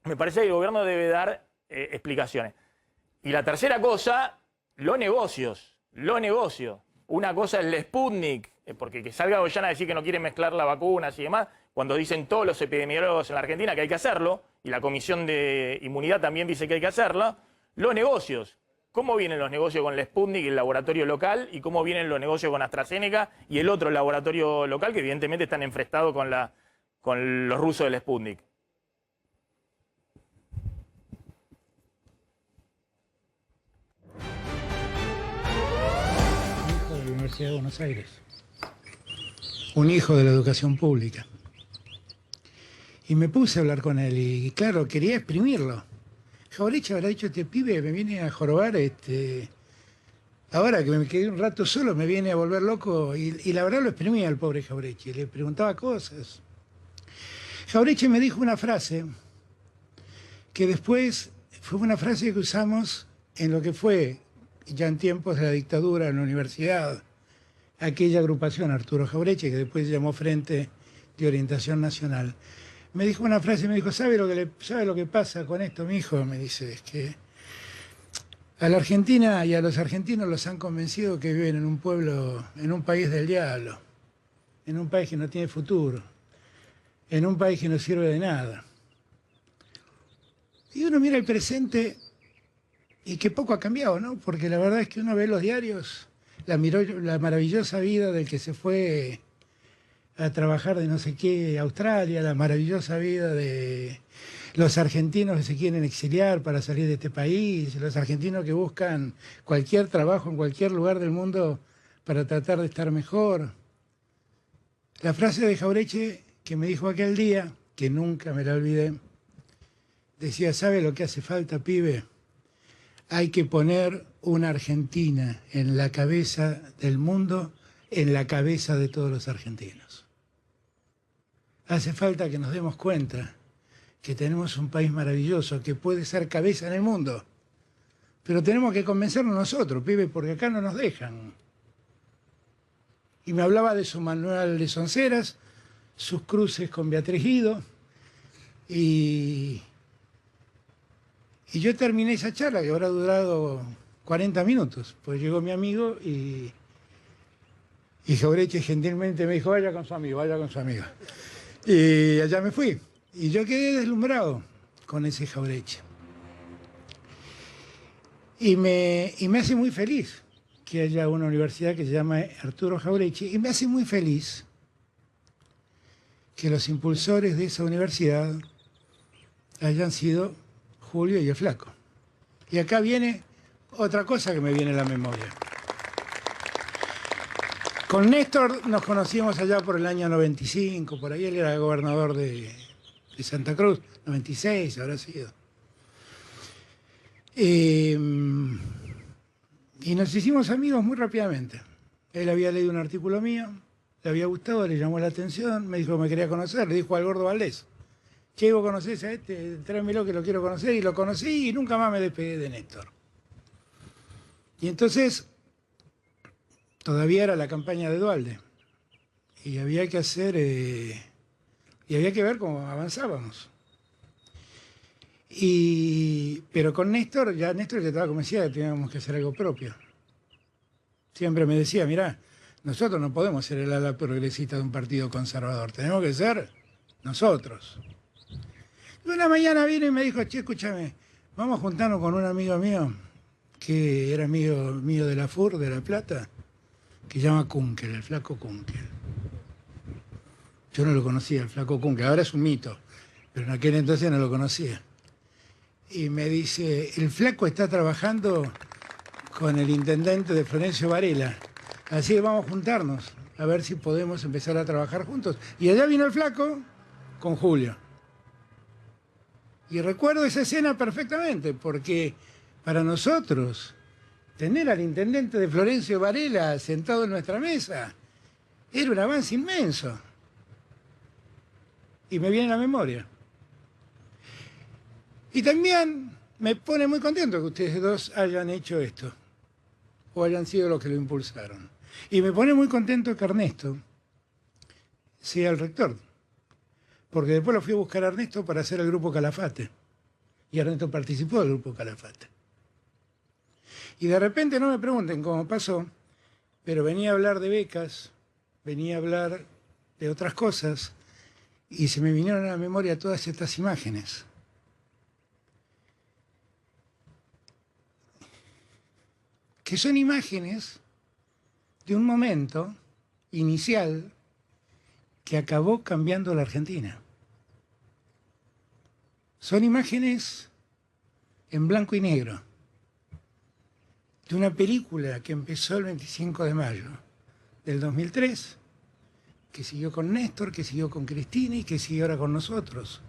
me parece que el gobierno debe dar explicaciones. Y la tercera cosa, los negocios. Una cosa es el Sputnik, porque que salga Goyana a decir que no quiere mezclar las vacunas y demás, cuando dicen todos los epidemiólogos en la Argentina que hay que hacerlo, y la Comisión de Inmunidad también dice que hay que hacerla, los negocios. ¿Cómo vienen los negocios con el Sputnik, el laboratorio local, y cómo vienen los negocios con AstraZeneca y el otro laboratorio local que evidentemente están enfrestados con los rusos del Sputnik? Hijo de la Universidad de Buenos Aires, un hijo de la educación pública. Y me puse a hablar con él y claro, quería exprimirlo. Jauretche habrá dicho, este pibe me viene a jorobar, ahora que me quedé un rato solo me viene a volver loco y la verdad lo exprimía al pobre Jauretche, le preguntaba cosas. Jauretche me dijo una frase que después fue una frase que usamos en lo que fue ya en tiempos de la dictadura en la universidad, aquella agrupación Arturo Jauretche que después se llamó Frente de Orientación Nacional. Me dijo una frase, me dijo, ¿sabe lo que pasa con esto, mi hijo? Me dice, es que a la Argentina y a los argentinos los han convencido que viven en un pueblo, en un país del diablo, en un país que no tiene futuro, en un país que no sirve de nada. Y uno mira el presente y que poco ha cambiado, ¿no? Porque la verdad es que uno ve los diarios, la maravillosa vida del que se fue a trabajar de no sé qué, Australia, la maravillosa vida de los argentinos que se quieren exiliar para salir de este país, los argentinos que buscan cualquier trabajo en cualquier lugar del mundo para tratar de estar mejor. La frase de Jauretche que me dijo aquel día, que nunca me la olvidé, decía, ¿sabe lo que hace falta, pibe? Hay que poner una Argentina en la cabeza del mundo, en la cabeza de todos los argentinos. Hace falta que nos demos cuenta que tenemos un país maravilloso, que puede ser cabeza en el mundo. Pero tenemos que convencernos nosotros, pibe, porque acá no nos dejan. Y me hablaba de su manual de Sonceras, sus cruces con Beatriz Guido, y yo terminé esa charla, que habrá durado 40 minutos, pues llegó mi amigo y Jauretche gentilmente me dijo, vaya con su amigo, vaya con su amigo. Y allá me fui. Y yo quedé deslumbrado con ese Jauretche. Y me hace muy feliz que haya una universidad que se llama Arturo Jauretche. Y me hace muy feliz que los impulsores de esa universidad hayan sido Julio y el Flaco. Y acá viene otra cosa que me viene a la memoria. Con Néstor nos conocimos allá por el año 95, por ahí él era gobernador de Santa Cruz, 96 habrá sido. Y nos hicimos amigos muy rápidamente. Él había leído un artículo mío, le había gustado, le llamó la atención, me dijo que me quería conocer, le dijo al Gordo Valdés, che, vos conocés a este, tráemelo que lo quiero conocer, y lo conocí y nunca más me despegué de Néstor. Y entonces, todavía era la campaña de Duhalde, y había que hacer, y había que ver cómo avanzábamos. Pero con Néstor, ya Néstor ya estaba convencida de que teníamos que hacer algo propio. Siempre me decía, mirá, nosotros no podemos ser el ala progresista de un partido conservador, tenemos que ser nosotros. Y una mañana vino y me dijo, che, escúchame, vamos a juntarnos con un amigo mío, que era amigo mío de la FUR, de La Plata, que se llama Kunkel, el Flaco Kunkel. Yo no lo conocía, el Flaco Kunkel, ahora es un mito, pero en aquel entonces no lo conocía. Y me dice, el Flaco está trabajando con el intendente de Florencio Varela, así que vamos a juntarnos, a ver si podemos empezar a trabajar juntos. Y allá vino el Flaco con Julio. Y recuerdo esa escena perfectamente, porque para nosotros, tener al intendente de Florencio Varela sentado en nuestra mesa era un avance inmenso. Y me viene a la memoria. Y también me pone muy contento que ustedes dos hayan hecho esto, o hayan sido los que lo impulsaron. Y me pone muy contento que Ernesto sea el rector, porque después lo fui a buscar a Ernesto para hacer el Grupo Calafate. Y Ernesto participó del Grupo Calafate. Y de repente, no me pregunten cómo pasó, pero venía a hablar de becas, venía a hablar de otras cosas, y se me vinieron a la memoria todas estas imágenes. Que son imágenes de un momento inicial que acabó cambiando la Argentina. Son imágenes en blanco y negro, de una película que empezó el 25 de mayo del 2003, que siguió con Néstor, que siguió con Cristina y que sigue ahora con nosotros.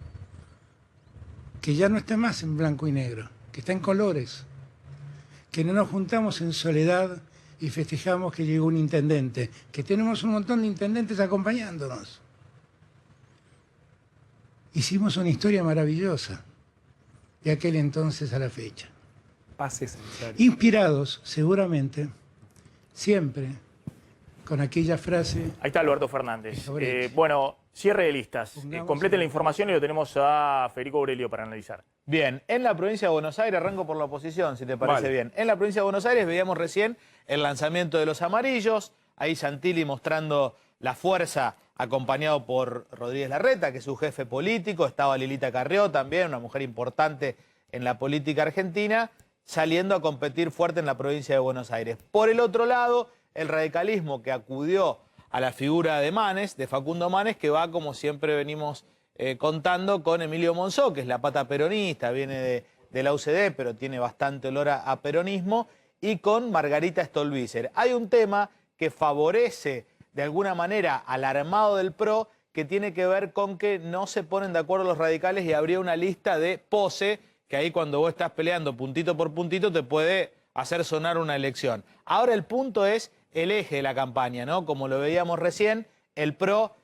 Que ya no está más en blanco y negro, que está en colores. Que no nos juntamos en soledad y festejamos que llegó un intendente, que tenemos un montón de intendentes acompañándonos. Hicimos una historia maravillosa de aquel entonces a la fecha. Inspirados, seguramente, siempre, con aquella frase... Ahí está Alberto Fernández. Bueno, cierre de listas. Completen la información y lo tenemos a Federico Aurelio para analizar. Bien, en la provincia de Buenos Aires, arranco por la oposición, si te parece bien. En la provincia de Buenos Aires veíamos recién el lanzamiento de los amarillos, ahí Santilli mostrando la fuerza, acompañado por Rodríguez Larreta, que es su jefe político, estaba Lilita Carrió también, una mujer importante en la política argentina, saliendo a competir fuerte en la provincia de Buenos Aires. Por el otro lado, el radicalismo que acudió a la figura de Manes, de Facundo Manes, que va, como siempre venimos contando, con Emilio Monzó, que es la pata peronista, viene de la UCD, pero tiene bastante olor a peronismo, y con Margarita Stolbizer. Hay un tema que favorece de alguna manera al armado del PRO, que tiene que ver con que no se ponen de acuerdo los radicales y habría una lista de pose, que ahí cuando vos estás peleando puntito por puntito te puede hacer sonar una elección. Ahora el punto es el eje de la campaña, ¿no? Como lo veíamos recién, el PRO,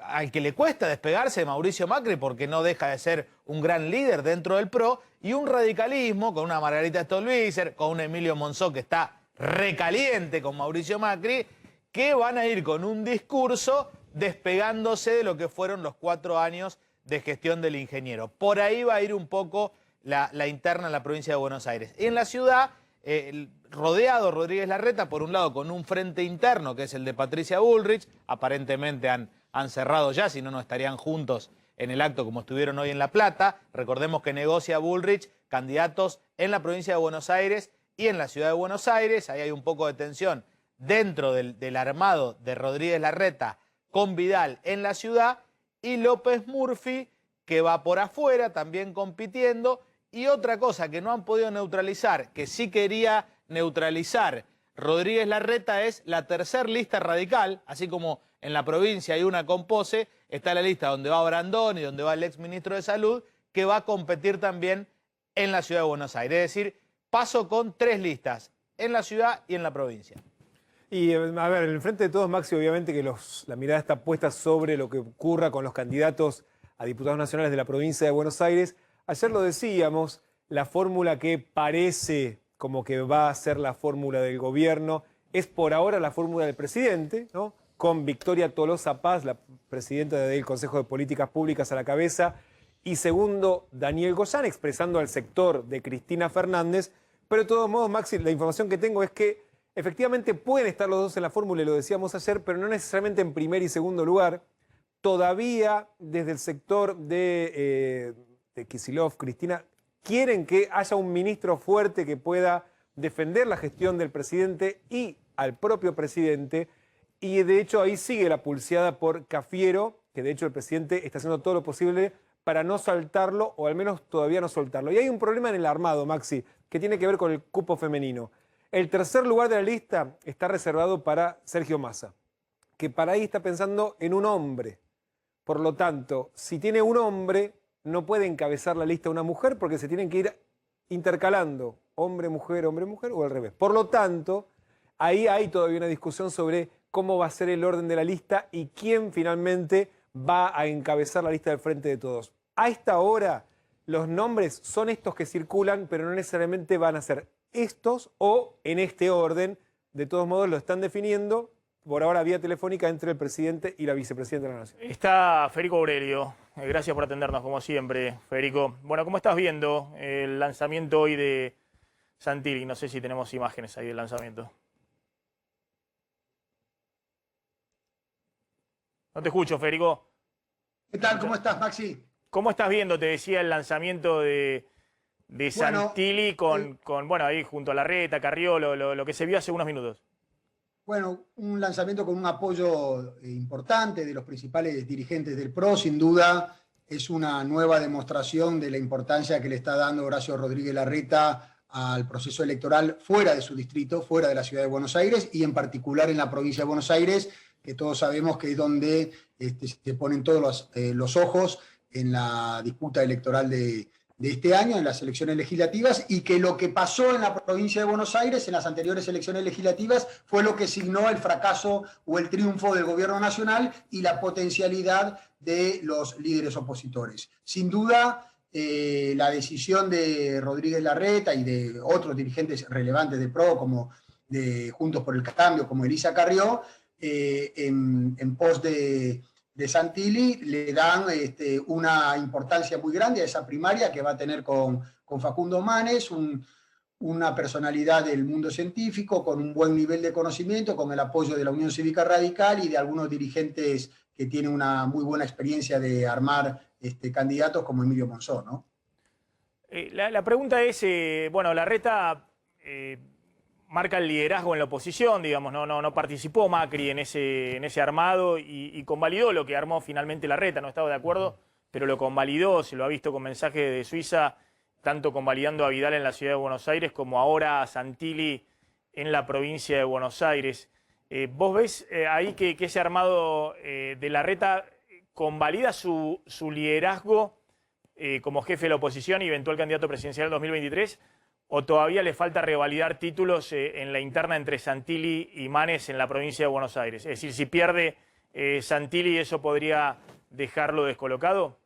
al que le cuesta despegarse de Mauricio Macri porque no deja de ser un gran líder dentro del PRO, y un radicalismo con una Margarita Stolbizer, con un Emilio Monzó que está recaliente con Mauricio Macri, que van a ir con un discurso despegándose de lo que fueron los 4 años de gestión del ingeniero. Por ahí va a ir un poco la interna en la provincia de Buenos Aires. Y en la ciudad, rodeado Rodríguez Larreta, por un lado con un frente interno, que es el de Patricia Bullrich, aparentemente han cerrado ya, si no, no estarían juntos en el acto como estuvieron hoy en La Plata. Recordemos que negocia Bullrich candidatos en la provincia de Buenos Aires y en la ciudad de Buenos Aires. Ahí hay un poco de tensión dentro del armado de Rodríguez Larreta con Vidal en la ciudad, y López Murphy, que va por afuera también compitiendo. Y otra cosa que no han podido neutralizar, que sí quería neutralizar Rodríguez Larreta, es la tercer lista radical. Así como en la provincia hay una con pose, está la lista donde va Brandón y donde va el exministro de Salud, que va a competir también en la ciudad de Buenos Aires. Es decir, paso con 3 listas, en la ciudad y en la provincia. Y a ver, en el frente de todos, Maxi, obviamente que la mirada está puesta sobre lo que ocurra con los candidatos a diputados nacionales de la provincia de Buenos Aires. Ayer lo decíamos, la fórmula que parece como que va a ser la fórmula del gobierno es por ahora la fórmula del presidente, ¿no? Con Victoria Tolosa Paz, la presidenta del Consejo de Políticas Públicas, a la cabeza, y segundo, Daniel Goyán, expresando al sector de Cristina Fernández. Pero de todos modos, Maxi, la información que tengo es que efectivamente pueden estar los dos en la fórmula, y lo decíamos ayer, pero no necesariamente en primer y segundo lugar. Todavía desde el sector de Kicillof, Cristina, quieren que haya un ministro fuerte que pueda defender la gestión del presidente y al propio presidente. Y de hecho ahí sigue la pulseada por Cafiero, que de hecho el presidente está haciendo todo lo posible para no saltarlo, o al menos todavía no soltarlo. Y hay un problema en el armado, Maxi, que tiene que ver con el cupo femenino. El tercer lugar de la lista está reservado para Sergio Massa, que para ahí está pensando en un hombre. Por lo tanto, si tiene un hombre, no puede encabezar la lista una mujer, porque se tienen que ir intercalando hombre, mujer, o al revés. Por lo tanto, ahí hay todavía una discusión sobre cómo va a ser el orden de la lista y quién finalmente va a encabezar la lista del Frente de Todos. A esta hora, los nombres son estos que circulan, pero no necesariamente van a ser estos o en este orden. De todos modos, lo están definiendo por ahora vía telefónica entre el presidente y la vicepresidenta de la Nación. Está Federico Aurelio. Gracias por atendernos, como siempre, Federico. Bueno, ¿cómo estás viendo el lanzamiento hoy de Santilli? No sé si tenemos imágenes ahí del lanzamiento. No te escucho, Federico. ¿Qué tal? ¿Cómo estás, Maxi? ¿Cómo estás viendo, te decía, el lanzamiento de Santilli con, bueno, ahí junto a Larreta, Carrió, lo que se vio hace unos minutos? Bueno, un lanzamiento con un apoyo importante de los principales dirigentes del PRO, sin duda es una nueva demostración de la importancia que le está dando Horacio Rodríguez Larreta al proceso electoral fuera de su distrito, fuera de la ciudad de Buenos Aires y en particular en la provincia de Buenos Aires, que todos sabemos que es donde se ponen todos los ojos en la disputa electoral de este año, en las elecciones legislativas, y que lo que pasó en la provincia de Buenos Aires en las anteriores elecciones legislativas fue lo que signó el fracaso o el triunfo del gobierno nacional y la potencialidad de los líderes opositores. Sin duda, la decisión de Rodríguez Larreta y de otros dirigentes relevantes de PRO, como de Juntos por el Cambio, como Elisa Carrió, en pos de Santilli, le dan una importancia muy grande a esa primaria que va a tener con Facundo Manes, una personalidad del mundo científico, con un buen nivel de conocimiento, con el apoyo de la Unión Cívica Radical y de algunos dirigentes que tienen una muy buena experiencia de armar candidatos como Emilio Monzó, ¿no? La pregunta es, bueno, Larreta marca el liderazgo en la oposición, digamos, no participó Macri en ese armado y convalidó lo que armó finalmente Larreta, no estaba de acuerdo, pero lo convalidó, se lo ha visto con mensaje de Suiza, tanto convalidando a Vidal en la ciudad de Buenos Aires como ahora a Santilli en la provincia de Buenos Aires. ¿Vos ves ahí que ese armado de Larreta convalida su liderazgo como jefe de la oposición y eventual candidato presidencial en 2023? ¿O todavía le falta revalidar títulos en la interna entre Santilli y Manes en la provincia de Buenos Aires? Es decir, si pierde Santilli, ¿eso podría dejarlo descolocado?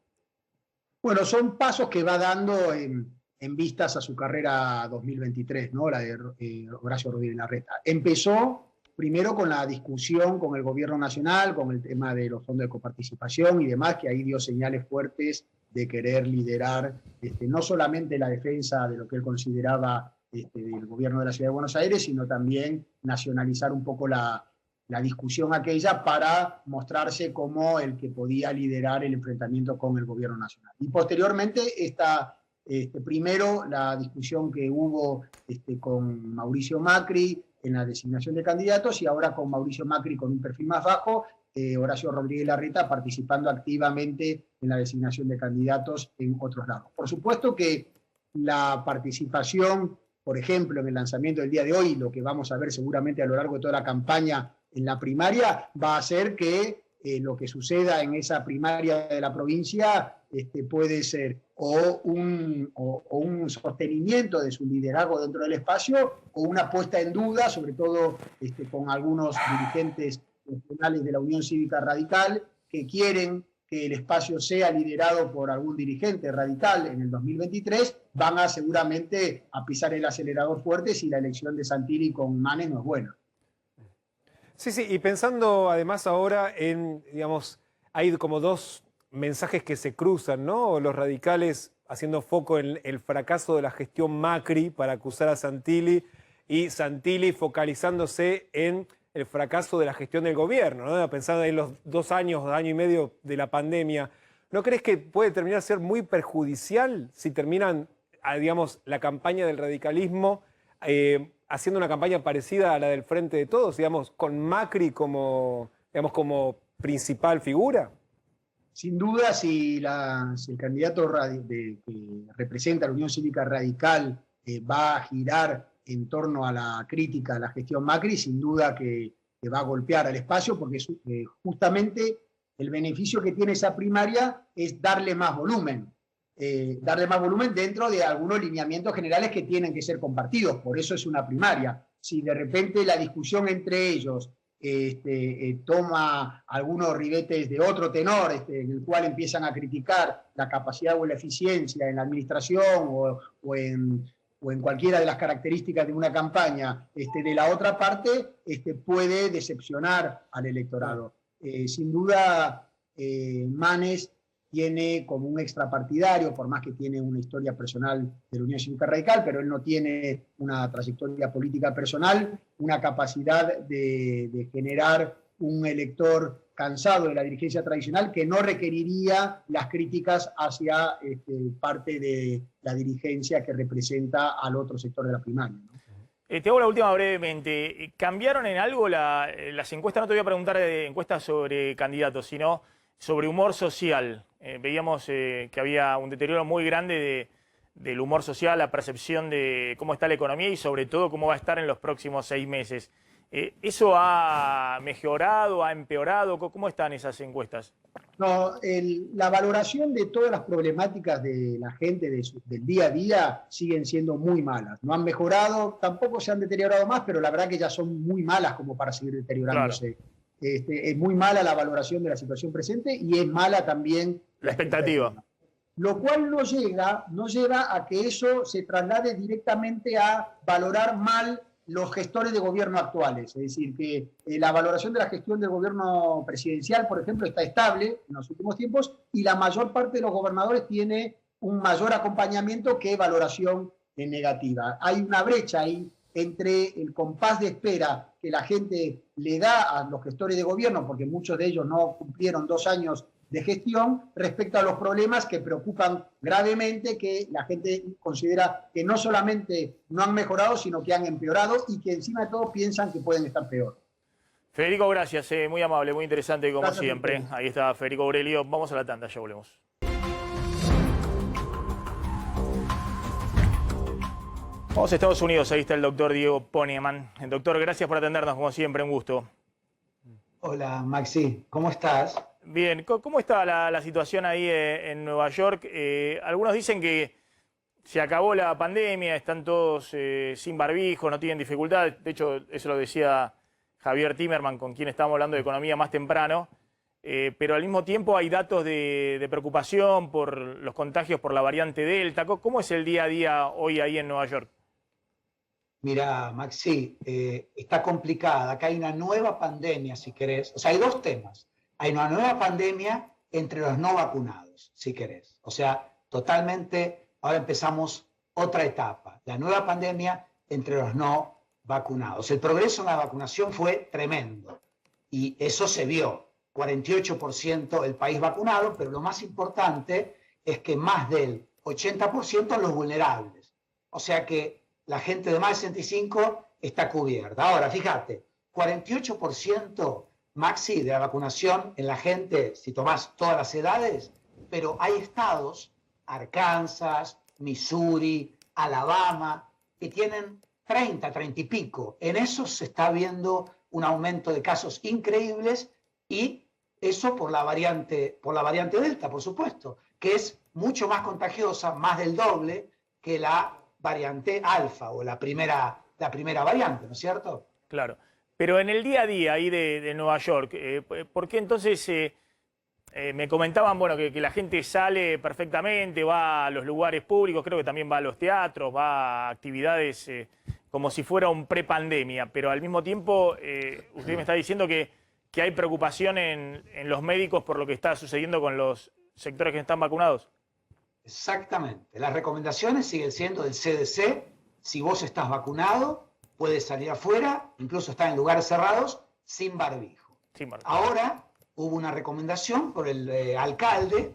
Bueno, son pasos que va dando en vistas a su carrera 2023, ¿no? La de Horacio Rodríguez Larreta. Empezó primero con la discusión con el gobierno nacional, con el tema de los fondos de coparticipación y demás, que ahí dio señales fuertes de querer liderar no solamente la defensa de lo que él consideraba del gobierno de la Ciudad de Buenos Aires, sino también nacionalizar un poco la discusión aquella para mostrarse como el que podía liderar el enfrentamiento con el gobierno nacional. Y posteriormente, primero la discusión que hubo con Mauricio Macri en la designación de candidatos y ahora con Mauricio Macri con un perfil más bajo, Horacio Rodríguez Larreta participando activamente en la designación de candidatos en otros lados. Por supuesto que la participación, por ejemplo, en el lanzamiento del día de hoy, lo que vamos a ver seguramente a lo largo de toda la campaña en la primaria, va a hacer que lo que suceda en esa primaria de la provincia puede ser o un sostenimiento de su liderazgo dentro del espacio o una puesta en duda, sobre todo con algunos dirigentes nacionales de la Unión Cívica Radical que quieren que el espacio sea liderado por algún dirigente radical en el 2023, van a seguramente a pisar el acelerador fuerte si la elección de Santilli con Manes no es buena. Sí, y pensando además ahora en, digamos, hay como dos mensajes que se cruzan, ¿no? Los radicales haciendo foco en el fracaso de la gestión Macri para acusar a Santilli y Santilli focalizándose en el fracaso de la gestión del gobierno, ¿no? Pensando en los 2 años, año y medio de la pandemia, ¿no crees que puede terminar a ser muy perjudicial si terminan, digamos, la campaña del radicalismo haciendo una campaña parecida a la del Frente de Todos, digamos, con Macri como principal figura? Sin duda, si el candidato que representa a la Unión Cívica Radical va a girar en torno a la crítica a la gestión Macri, sin duda que va a golpear al espacio, porque justamente el beneficio que tiene esa primaria es darle más volumen dentro de algunos lineamientos generales que tienen que ser compartidos, por eso es una primaria. Si de repente la discusión entre ellos toma algunos ribetes de otro tenor, en el cual empiezan a criticar la capacidad o la eficiencia en la administración o en cualquiera de las características de una campaña, de la otra parte, puede decepcionar al electorado. Sin duda, Manes tiene como un extrapartidario, por más que tiene una historia personal de la Unión Cívica Radical, pero él no tiene una trayectoria política personal, una capacidad de generar un elector cansado de la dirigencia tradicional, que no requeriría las críticas hacia parte de la dirigencia que representa al otro sector de la primaria, ¿no? Te hago la última brevemente. ¿Cambiaron en algo las encuestas? No te voy a preguntar de encuestas sobre candidatos, sino sobre humor social. Veíamos que había un deterioro muy grande del humor social, la percepción de cómo está la economía y sobre todo cómo va a estar en los próximos 6 meses. ¿Eso ha mejorado, ha empeorado? ¿Cómo están esas encuestas? No, la valoración de todas las problemáticas de la gente del día a día siguen siendo muy malas. No han mejorado, tampoco se han deteriorado más, pero la verdad que ya son muy malas como para seguir deteriorándose. Claro. Es muy mala la valoración de la situación presente y es mala también la expectativa. Lo cual no lleva a que eso se traslade directamente a valorar mal los gestores de gobierno actuales. Es decir, que la valoración de la gestión del gobierno presidencial, por ejemplo, está estable en los últimos tiempos y la mayor parte de los gobernadores tiene un mayor acompañamiento que valoración negativa. Hay una brecha ahí entre el compás de espera que la gente le da a los gestores de gobierno, porque muchos de ellos no cumplieron 2 años de gestión, respecto a los problemas que preocupan gravemente, que la gente considera que no solamente no han mejorado, sino que han empeorado y que encima de todo piensan que pueden estar peor. Federico, gracias, muy amable, muy interesante como Gracias siempre. Ahí está Federico Aurelio. Vamos a la tanda, ya volvemos. Vamos a Estados Unidos, ahí está el doctor Diego Ponieman. Doctor, gracias por atendernos, como siempre, un gusto. Hola, Maxi, ¿cómo estás? Bien, ¿cómo está la situación ahí en Nueva York? Algunos dicen que se acabó la pandemia, están todos sin barbijo, no tienen dificultad. De hecho, eso lo decía Javier Timerman, con quien estábamos hablando de economía más temprano. Pero al mismo tiempo hay datos de preocupación por los contagios por la variante Delta. ¿Cómo es el día a día hoy ahí en Nueva York? Mira, Maxi, está complicada. Acá hay una nueva pandemia, si querés. O sea, hay 2 temas. Hay una nueva pandemia entre los no vacunados, si querés. O sea, totalmente, ahora empezamos otra etapa. La nueva pandemia entre los no vacunados. El progreso en la vacunación fue tremendo. Y eso se vio. 48% el país vacunado, pero lo más importante es que más del 80% los vulnerables. O sea que la gente de más de 65 está cubierta. Ahora, fíjate, 48%, Maxi, de la vacunación en la gente, si tomás todas las edades, pero hay estados, Arkansas, Missouri, Alabama, que tienen 30 y pico. En esos se está viendo un aumento de casos increíbles y eso por la variante Delta, por supuesto, que es mucho más contagiosa, más del doble que la variante Alfa o la primera variante, ¿no es cierto? Claro. Pero en el día a día ahí de Nueva York, ¿por qué entonces me comentaban bueno, que la gente sale perfectamente, va a los lugares públicos, creo que también va a los teatros, va a actividades como si fuera un prepandemia, pero al mismo tiempo usted me está diciendo que hay preocupación en los médicos por lo que está sucediendo con los sectores que están vacunados? Exactamente. Las recomendaciones siguen siendo del CDC. Si vos estás vacunado, puedes salir afuera, incluso estar en lugares cerrados, sin barbijo. Ahora hubo una recomendación por el alcalde,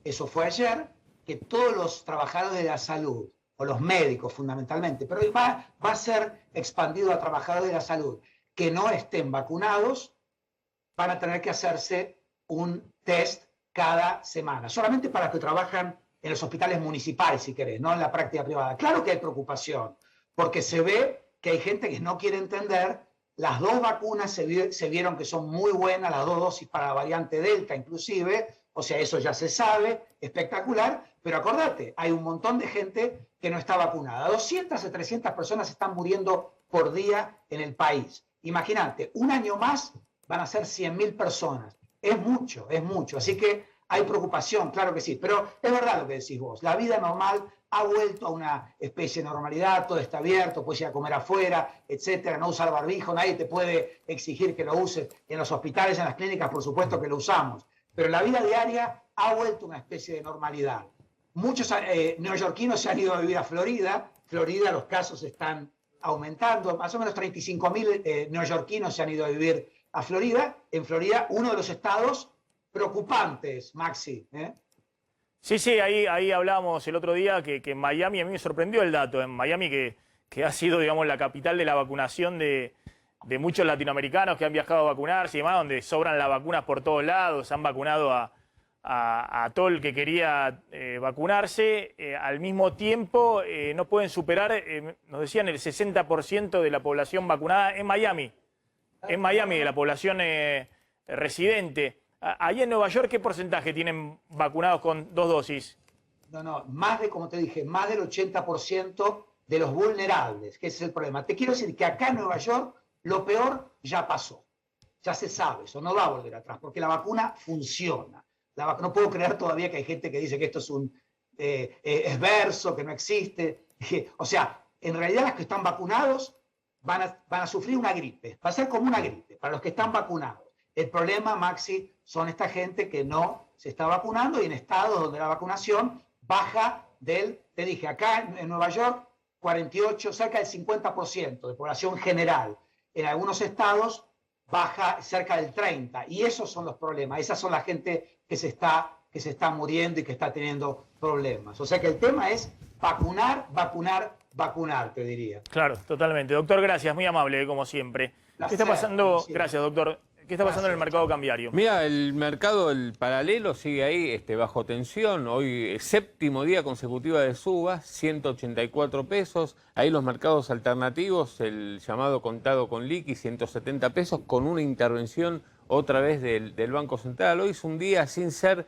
eso fue ayer, que todos los trabajadores de la salud, o los médicos fundamentalmente, pero va a ser expandido a trabajadores de la salud, que no estén vacunados, van a tener que hacerse un test cada semana, solamente para los que trabajan en los hospitales municipales, si querés, no en la práctica privada. Claro que hay preocupación, porque se ve que hay gente que no quiere entender. Las 2 vacunas se vieron que son muy buenas, las 2 dosis para la variante Delta inclusive, o sea, eso ya se sabe, espectacular, pero acordate, hay un montón de gente que no está vacunada. 200 o 300 personas están muriendo por día en el país. Imagínate, un año más van a ser 100.000 personas. Es mucho, así que hay preocupación, claro que sí, pero es verdad lo que decís vos, la vida normal ha vuelto a una especie de normalidad, todo está abierto, puedes ir a comer afuera, etcétera, no usar barbijo, nadie te puede exigir que lo uses. En los hospitales, en las clínicas, por supuesto que lo usamos, pero la vida diaria ha vuelto a una especie de normalidad. Muchos neoyorquinos se han ido a vivir a Florida, los casos están aumentando, más o menos 35.000 neoyorquinos se han ido a vivir a Florida, en Florida uno de los estados preocupantes, Maxi. Sí, ahí hablábamos el otro día que en Miami, a mí me sorprendió el dato, en Miami que ha sido, digamos, la capital de la vacunación de muchos latinoamericanos que han viajado a vacunarse y demás, donde sobran las vacunas por todos lados, han vacunado a todo el que quería vacunarse. Al mismo tiempo, no pueden superar, nos decían, el 60% de la población vacunada en Miami, de la población residente. Ahí en Nueva York, ¿qué porcentaje tienen vacunados con 2 dosis? No, más de, como te dije, más del 80% de los vulnerables, que ese es el problema. Te quiero decir que acá en Nueva York lo peor ya pasó. Ya se sabe, eso no va a volver atrás, porque la vacuna funciona. No puedo creer todavía que hay gente que dice que esto es un esverso, que no existe. O sea, en realidad los que están vacunados van a sufrir una gripe. Va a ser como una gripe para los que están vacunados. El problema, Maxi, son esta gente que no se está vacunando y en estados donde la vacunación baja te dije, acá en Nueva York, 48, cerca del 50% de población general. En algunos estados baja cerca del 30%. Y esos son los problemas. Esas son la gente que se está muriendo y que está teniendo problemas. O sea que el tema es vacunar, te diría. Claro, totalmente. Doctor, gracias, muy amable, como siempre. ¿Qué está pasando? Gracias, doctor. ¿Qué está pasando en el mercado cambiario? Mira, el mercado, el paralelo, sigue ahí bajo tensión. Hoy, séptimo día consecutivo de suba, 184 pesos. Ahí los mercados alternativos, el llamado contado con liqui, 170 pesos, con una intervención otra vez del Banco Central. Hoy es un día sin ser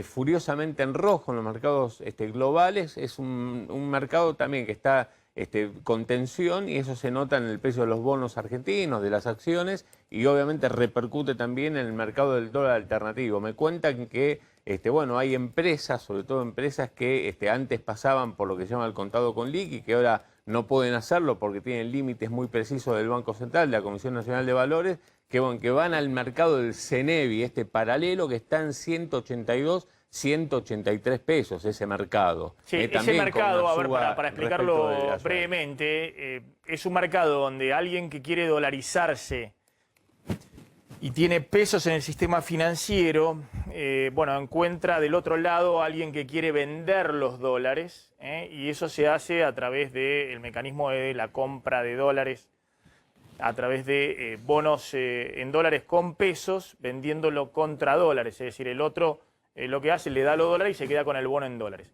furiosamente en rojo en los mercados globales. Es un mercado también que está con tensión, y eso se nota en el precio de los bonos argentinos, de las acciones, y obviamente repercute también en el mercado del dólar alternativo. Me cuentan que bueno, hay empresas, sobre todo empresas que antes pasaban por lo que se llama el contado con liqui, que ahora no pueden hacerlo porque tienen límites muy precisos del Banco Central, de la Comisión Nacional de Valores, que van al mercado del CENEVI, paralelo, que está en 182, 183 pesos ese mercado. Sí, ese mercado, a ver, para explicarlo brevemente, es un mercado donde alguien que quiere dolarizarse y tiene pesos en el sistema financiero, bueno, encuentra del otro lado a alguien que quiere vender los dólares, y eso se hace a través del mecanismo de la compra de dólares, a través de bonos en dólares con pesos, vendiéndolo contra dólares, es decir, el otro lo que hace, le da los dólares y se queda con el bono en dólares.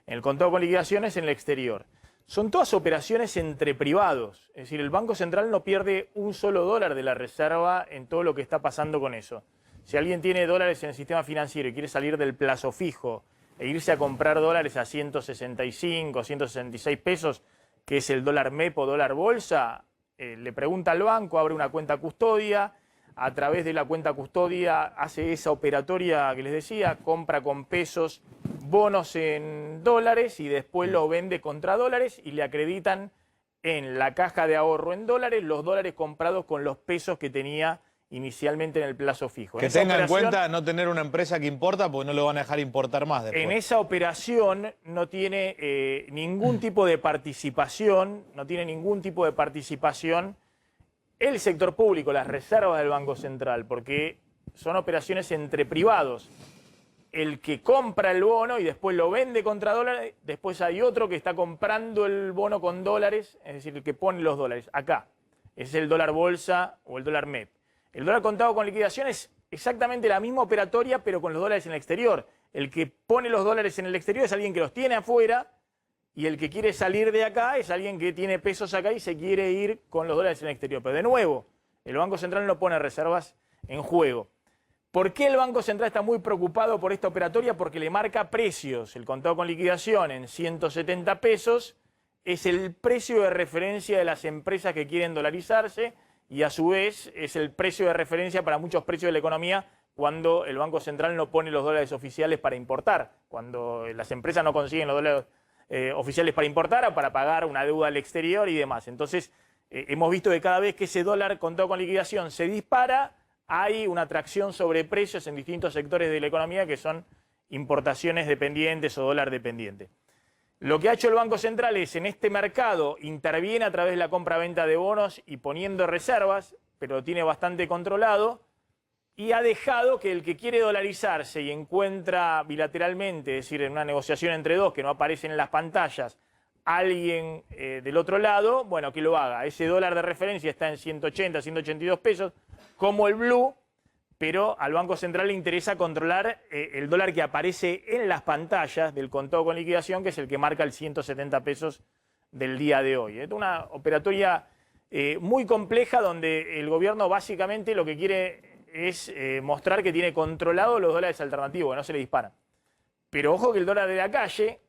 En el contado con liquidaciones en el exterior. Son todas operaciones entre privados. Es decir, el Banco Central no pierde un solo dólar de la reserva en todo lo que está pasando con eso. Si alguien tiene dólares en el sistema financiero y quiere salir del plazo fijo e irse a comprar dólares a 165, 166 pesos, que es el dólar MEP o dólar bolsa, le pregunta al banco, abre una cuenta custodia. A través de la cuenta custodia hace esa operatoria que les decía, compra con pesos bonos en dólares y después lo vende contra dólares y le acreditan en la caja de ahorro en dólares los dólares comprados con los pesos que tenía inicialmente en el plazo fijo. Que tenga en cuenta no tener una empresa que importa porque no lo van a dejar importar más después. En esa operación no tiene ningún tipo de participación, el sector público, las reservas del Banco Central, porque son operaciones entre privados. El que compra el bono y después lo vende contra dólares, después hay otro que está comprando el bono con dólares, es decir, el que pone los dólares. Acá es el dólar bolsa o el dólar MEP. El dólar contado con liquidación es exactamente la misma operatoria, pero con los dólares en el exterior. El que pone los dólares en el exterior es alguien que los tiene afuera, y el que quiere salir de acá es alguien que tiene pesos acá y se quiere ir con los dólares en el exterior. Pero de nuevo, el Banco Central no pone reservas en juego. ¿Por qué el Banco Central está muy preocupado por esta operatoria? Porque le marca precios. El contado con liquidación en 170 pesos es el precio de referencia de las empresas que quieren dolarizarse, y a su vez es el precio de referencia para muchos precios de la economía cuando el Banco Central no pone los dólares oficiales para importar, cuando las empresas no consiguen los dólares oficiales para importar o para pagar una deuda al exterior y demás. Entonces, hemos visto que cada vez que ese dólar contado con liquidación se dispara, hay una atracción sobre precios en distintos sectores de la economía que son importaciones dependientes o dólar dependiente. Lo que ha hecho el Banco Central es, en este mercado, interviene a través de la compra-venta de bonos y poniendo reservas, pero lo tiene bastante controlado. Y ha dejado que el que quiere dolarizarse y encuentra bilateralmente, es decir, en una negociación entre dos que no aparecen en las pantallas, alguien del otro lado, bueno, que lo haga. Ese dólar de referencia está en 180, 182 pesos, como el blue, pero al Banco Central le interesa controlar el dólar que aparece en las pantallas del contado con liquidación, que es el que marca el 170 pesos del día de hoy. Es una operatoria muy compleja donde el gobierno básicamente lo que quiere es mostrar que tiene controlados los dólares alternativos, que no se le disparan. Pero ojo que el dólar de la calle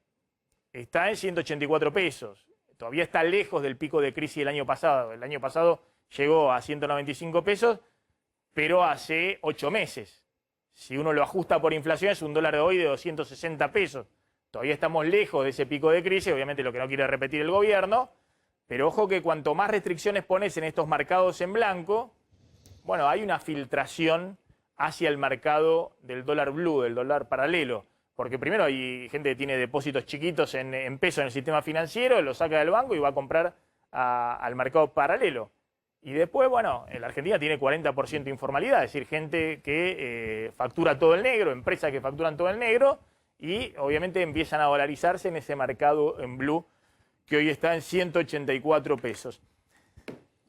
está en 184 pesos. Todavía está lejos del pico de crisis del año pasado. El año pasado llegó a 195 pesos, pero hace 8 meses. Si uno lo ajusta por inflación, es un dólar de hoy de 260 pesos. Todavía estamos lejos de ese pico de crisis, obviamente lo que no quiere repetir el gobierno. Pero ojo que cuanto más restricciones pones en estos mercados en blanco, bueno, hay una filtración hacia el mercado del dólar blue, del dólar paralelo. Porque primero hay gente que tiene depósitos chiquitos en pesos en el sistema financiero, lo saca del banco y va a comprar al mercado paralelo. Y después, bueno, en la Argentina tiene 40% de informalidad, es decir, gente que factura todo el negro, empresas que facturan todo el negro y obviamente empiezan a dolarizarse en ese mercado en blue que hoy está en 184 pesos.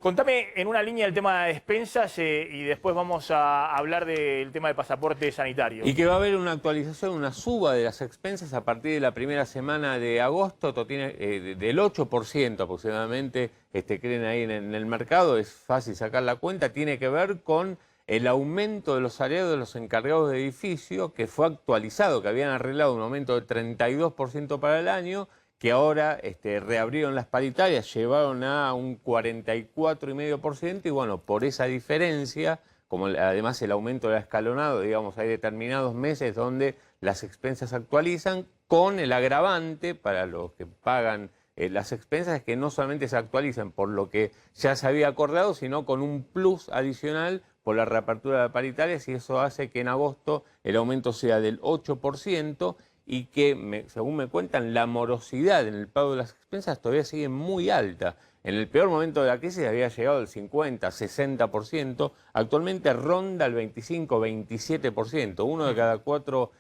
Contame en una línea el tema de despensas y después vamos a hablar del tema del pasaporte sanitario. Y que va a haber una actualización, una suba de las expensas a partir de la primera semana de agosto, del 8% aproximadamente, creen ahí en el mercado, es fácil sacar la cuenta, tiene que ver con el aumento de los salarios de los encargados de edificio, que fue actualizado, que habían arreglado un aumento de 32% para el año, que ahora reabrieron las paritarias, llevaron a un 44,5% y bueno, por esa diferencia, como además el aumento del escalonado, digamos, hay determinados meses donde las expensas se actualizan, con el agravante para los que pagan las expensas, es que no solamente se actualizan por lo que ya se había acordado, sino con un plus adicional por la reapertura de paritarias, y eso hace que en agosto el aumento sea del 8%, y que, según me cuentan, la morosidad en el pago de las expensas todavía sigue muy alta. En el peor momento de la crisis había llegado al 50, 60%, actualmente ronda el 25, 27%. Uno de cada 4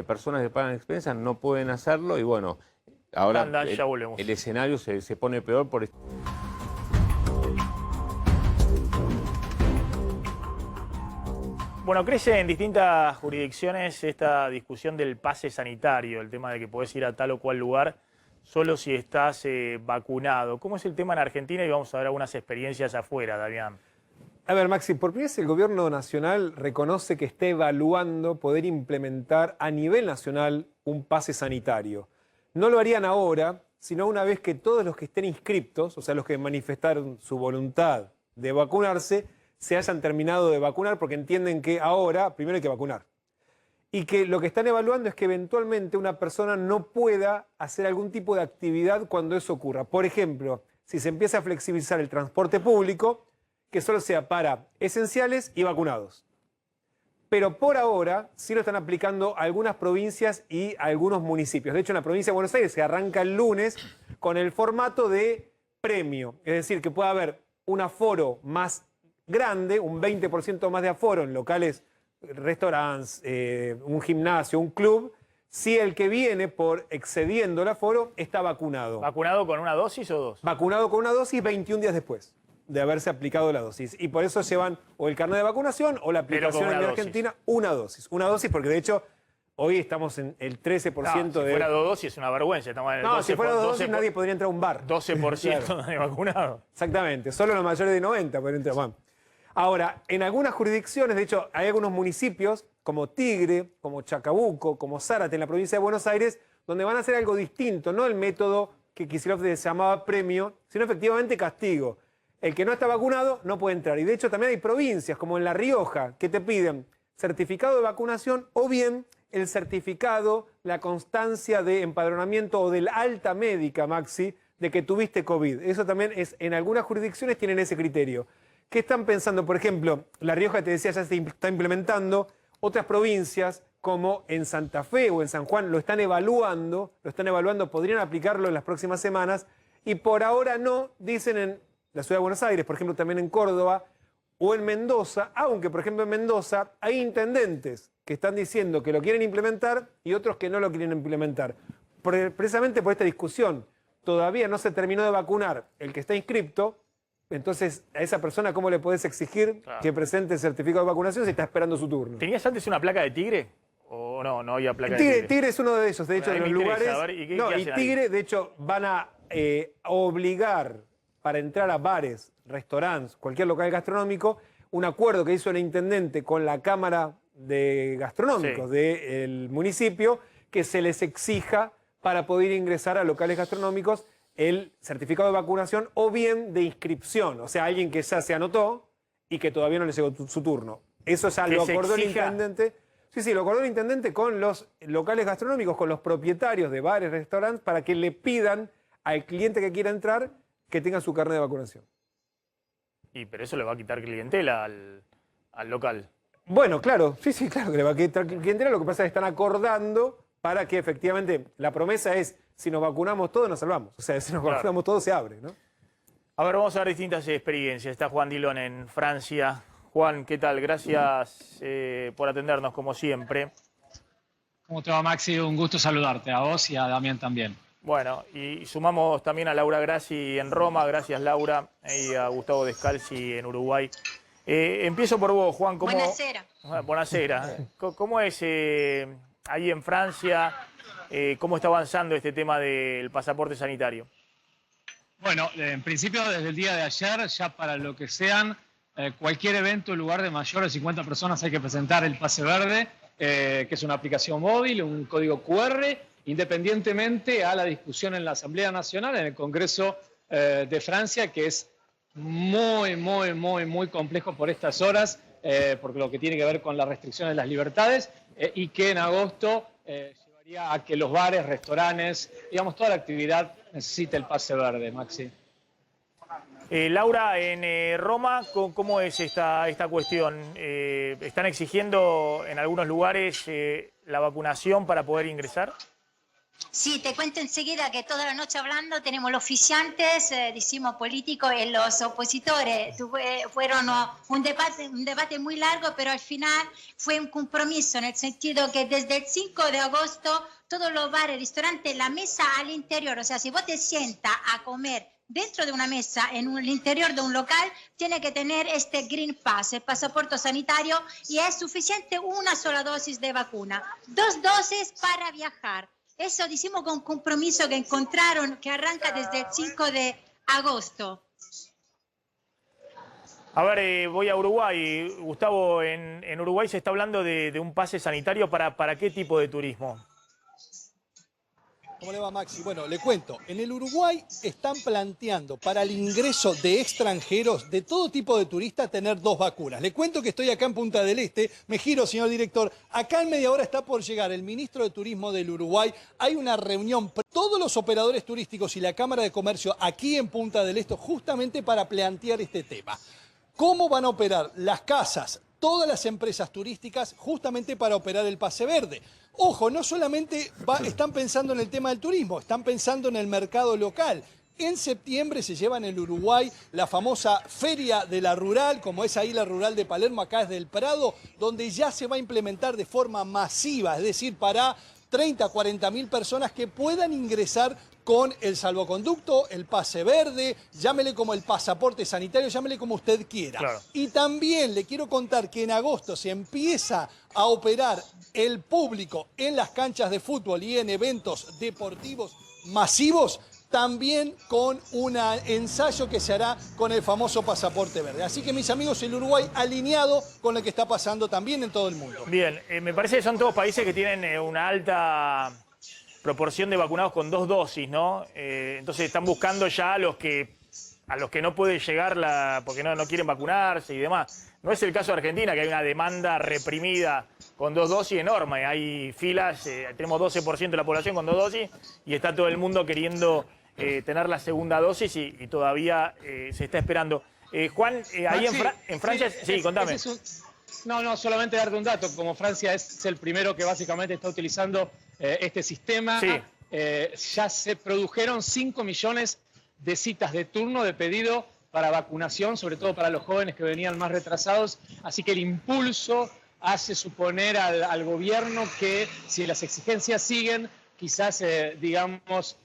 personas que pagan expensas no pueden hacerlo y bueno, ahora el escenario se pone peor por esto. Bueno, crece en distintas jurisdicciones esta discusión del pase sanitario, el tema de que podés ir a tal o cual lugar solo si estás vacunado. ¿Cómo es el tema en Argentina? Y vamos a ver algunas experiencias afuera, Damián. A ver, Maxi, por primera vez el gobierno nacional reconoce que está evaluando poder implementar a nivel nacional un pase sanitario. No lo harían ahora, sino una vez que todos los que estén inscriptos, o sea, los que manifestaron su voluntad de vacunarse, se hayan terminado de vacunar porque entienden que ahora primero hay que vacunar. Y que lo que están evaluando es que eventualmente una persona no pueda hacer algún tipo de actividad cuando eso ocurra. Por ejemplo, si se empieza a flexibilizar el transporte público, que solo sea para esenciales y vacunados. Pero por ahora sí lo están aplicando algunas provincias y algunos municipios. De hecho, en la provincia de Buenos Aires se arranca el lunes con el formato de premio. Es decir, que pueda haber un aforo más grande, un 20% más de aforo en locales, restaurantes, un gimnasio, un club, si el que viene por excediendo el aforo está vacunado. ¿Vacunado con una dosis o dos? Vacunado con una dosis 21 días después de haberse aplicado la dosis. Y por eso llevan o el carnet de vacunación o la aplicación en Argentina, una dosis. Una dosis porque de hecho hoy estamos en el 13% de... Si fuera dos dosis es una vergüenza. Estamos en el 12, si fuera dos dosis nadie podría entrar a un bar. 12% claro. De vacunados. Exactamente, solo los mayores de 90 podrían entrar. Bueno. Ahora, en algunas jurisdicciones, de hecho, hay algunos municipios como Tigre, como Chacabuco, como Zárate en la provincia de Buenos Aires, donde van a hacer algo distinto, no el método que Kicillof se llamaba premio, sino efectivamente castigo. El que no está vacunado no puede entrar. Y de hecho también hay provincias, como en La Rioja, que te piden certificado de vacunación o bien el certificado, la constancia de empadronamiento o del alta médica, Maxi, de que tuviste COVID. Eso también es, en algunas jurisdicciones tienen ese criterio. ¿Qué están pensando? Por ejemplo, La Rioja, te decía, ya se está implementando. Otras provincias, como en Santa Fe o en San Juan, lo están evaluando, podrían aplicarlo en las próximas semanas. Y por ahora no, dicen en la ciudad de Buenos Aires, por ejemplo, también en Córdoba, o en Mendoza, aunque por ejemplo en Mendoza hay intendentes que están diciendo que lo quieren implementar y otros que no lo quieren implementar. Precisamente por esta discusión, todavía no se terminó de vacunar el que está inscripto, entonces a esa persona ¿cómo le podés exigir que presente el certificado de vacunación si está esperando su turno? ¿Tenías antes una placa de tigre? ¿O no había placa de tigre? Tigre es uno de ellos, de hecho, en los lugares... ¿y Tigre, de hecho, van a obligar para entrar a bares, restaurantes, cualquier local gastronómico, un acuerdo que hizo el intendente con la Cámara de Gastronómicos del municipio, que se les exija para poder ingresar a locales gastronómicos el certificado de vacunación o bien de inscripción, o sea, alguien que ya se anotó y que todavía no le llegó su turno. Eso ya lo acordó el intendente. Sí, lo acordó el intendente con los locales gastronómicos, con los propietarios de bares, restaurantes, para que le pidan al cliente que quiera entrar que tenga su carnet de vacunación. Pero eso le va a quitar clientela al local. Bueno, claro, sí, claro que le va a quitar clientela. Lo que pasa es que están acordando para que efectivamente la promesa es, si nos vacunamos todos nos salvamos. O sea, si nos vacunamos todos se abre, ¿no? A ver, vamos a ver distintas experiencias. Está Juan Dilón en Francia. Juan, ¿qué tal? Gracias por atendernos, como siempre. ¿Cómo te va, Maxi? Un gusto saludarte, a vos y a Damián también. Bueno, y sumamos también a Laura Grassi en Roma. Gracias, Laura, y a Gustavo Descalzi en Uruguay. Empiezo por vos, Juan. Buonasera. Buonasera. ¿Cómo es ahí en Francia? ¿Cómo está avanzando este tema del pasaporte sanitario? Bueno, en principio, desde el día de ayer, ya para lo que sean cualquier evento en lugar de mayor de 50 personas hay que presentar el pase verde, que es una aplicación móvil, un código QR, independientemente a la discusión en la Asamblea Nacional, en el Congreso de Francia, que es muy complejo por estas horas, porque lo que tiene que ver con las restricciones de las libertades, y que en agosto llevaría a que los bares, restaurantes, digamos, toda la actividad necesite el pase verde, Maxi. Laura, en Roma, ¿cómo es esta cuestión? ¿Están exigiendo en algunos lugares la vacunación para poder ingresar? Sí, te cuento enseguida que toda la noche hablando tenemos los oficiantes, decimos políticos y los opositores. Fueron un debate muy largo, pero al final fue un compromiso en el sentido que desde el 5 de agosto todos los bares, restaurantes, la mesa al interior, o sea, si vos te sientas a comer dentro de una mesa, en el interior de un local, tiene que tener este Green Pass, el pasaporte sanitario, y es suficiente una sola dosis de vacuna. 2 dosis para viajar. Eso decimos con compromiso que encontraron, que arranca desde el 5 de agosto. A ver, voy a Uruguay. Gustavo, en Uruguay se está hablando de un pase sanitario para qué tipo de turismo. ¿Cómo le va, Maxi? Bueno, le cuento. En el Uruguay están planteando para el ingreso de extranjeros, de todo tipo de turistas, tener 2 vacunas. Le cuento que estoy acá en Punta del Este. Me giro, señor director. Acá en media hora está por llegar el ministro de Turismo del Uruguay. Hay una reunión, todos los operadores turísticos y la Cámara de Comercio aquí en Punta del Este, justamente para plantear este tema. ¿Cómo van a operar las casas, todas las empresas turísticas, justamente para operar el pase verde? Ojo, no solamente están pensando en el tema del turismo, están pensando en el mercado local. En septiembre se lleva en el Uruguay la famosa Feria de la Rural, como es ahí la Rural de Palermo, acá es del Prado, donde ya se va a implementar de forma masiva, es decir, para 30, 40 mil personas que puedan ingresar con el salvoconducto, el pase verde, llámele como el pasaporte sanitario, llámele como usted quiera. Claro. Y también le quiero contar que en agosto se empieza a operar el público en las canchas de fútbol y en eventos deportivos masivos, también con un ensayo que se hará con el famoso pasaporte verde. Así que, mis amigos, el Uruguay alineado con lo que está pasando también en todo el mundo. Bien, me parece que son todos países que tienen una alta proporción de vacunados con 2 dosis, ¿no? Entonces están buscando ya a los que no puede llegar porque no quieren vacunarse y demás. No es el caso de Argentina, que hay una demanda reprimida con 2 dosis enorme. Hay filas, tenemos 12% de la población con 2 dosis y está todo el mundo queriendo tener la segunda dosis y todavía se está esperando. Juan, ahí en Francia... Sí, contame. No, solamente darte un dato. Como Francia es el primero que básicamente está utilizando este sistema, ya se produjeron 5 millones de citas de turno de pedido para vacunación, sobre todo para los jóvenes que venían más retrasados. Así que el impulso hace suponer al gobierno que si las exigencias siguen, quizás, digamos,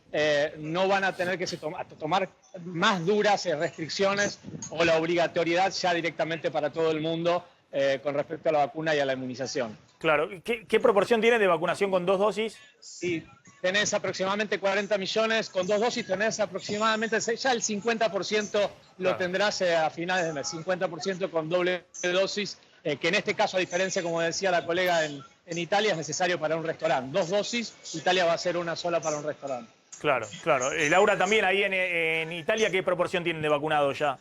no van a tener que tomar más duras restricciones o la obligatoriedad ya directamente para todo el mundo con respecto a la vacuna y a la inmunización. Claro. ¿Qué proporción tiene de vacunación con 2 dosis? Sí, tenés aproximadamente 40 millones, con 2 dosis tenés aproximadamente, ya el 50% lo tendrás a finales de mes, 50% con doble dosis, que en este caso, a diferencia, como decía la colega, en Italia es necesario para un restaurante. 2 dosis, Italia va a ser una sola para un restaurante. Claro, claro. Laura, también ahí en Italia, ¿qué proporción tienen de vacunados ya?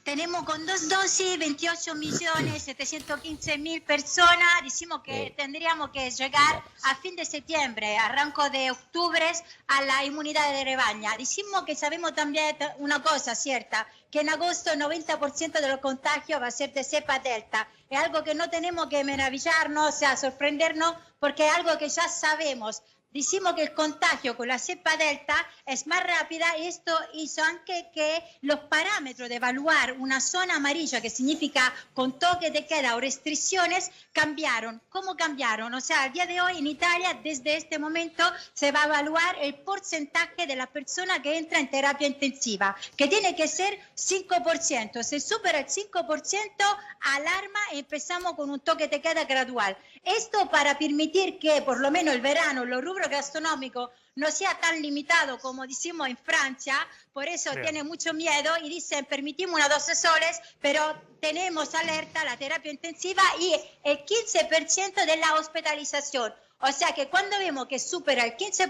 Tenemos con 2 dosis 28.715.000 personas. Decimos que tendríamos que llegar a fin de septiembre, arranco de octubre, a la inmunidad de rebaño. Decimos que sabemos también una cosa cierta, que en agosto el 90% de los contagios va a ser de cepa delta. Es algo que no tenemos que maravillarnos, o sea, sorprendernos, porque es algo que ya sabemos. Decimos que el contagio con la cepa delta es más rápida y esto hizo que los parámetros de evaluar una zona amarilla, que significa con toque de queda o restricciones, cambiaron. ¿Cómo cambiaron? O sea, al día de hoy en Italia, desde este momento, se va a evaluar el porcentaje de la persona que entra en terapia intensiva, que tiene que ser 5%. Se supera el 5%, alarma y empezamos con un toque de queda gradual. Esto para permitir que por lo menos el verano, los rubros gastronómicos no sea tan limitado como decimos en Francia, por eso tiene mucho miedo y dicen permitimos una 12 soles, pero tenemos alerta la terapia intensiva y el 15% de la hospitalización. O sea que cuando vemos que supera el 15%,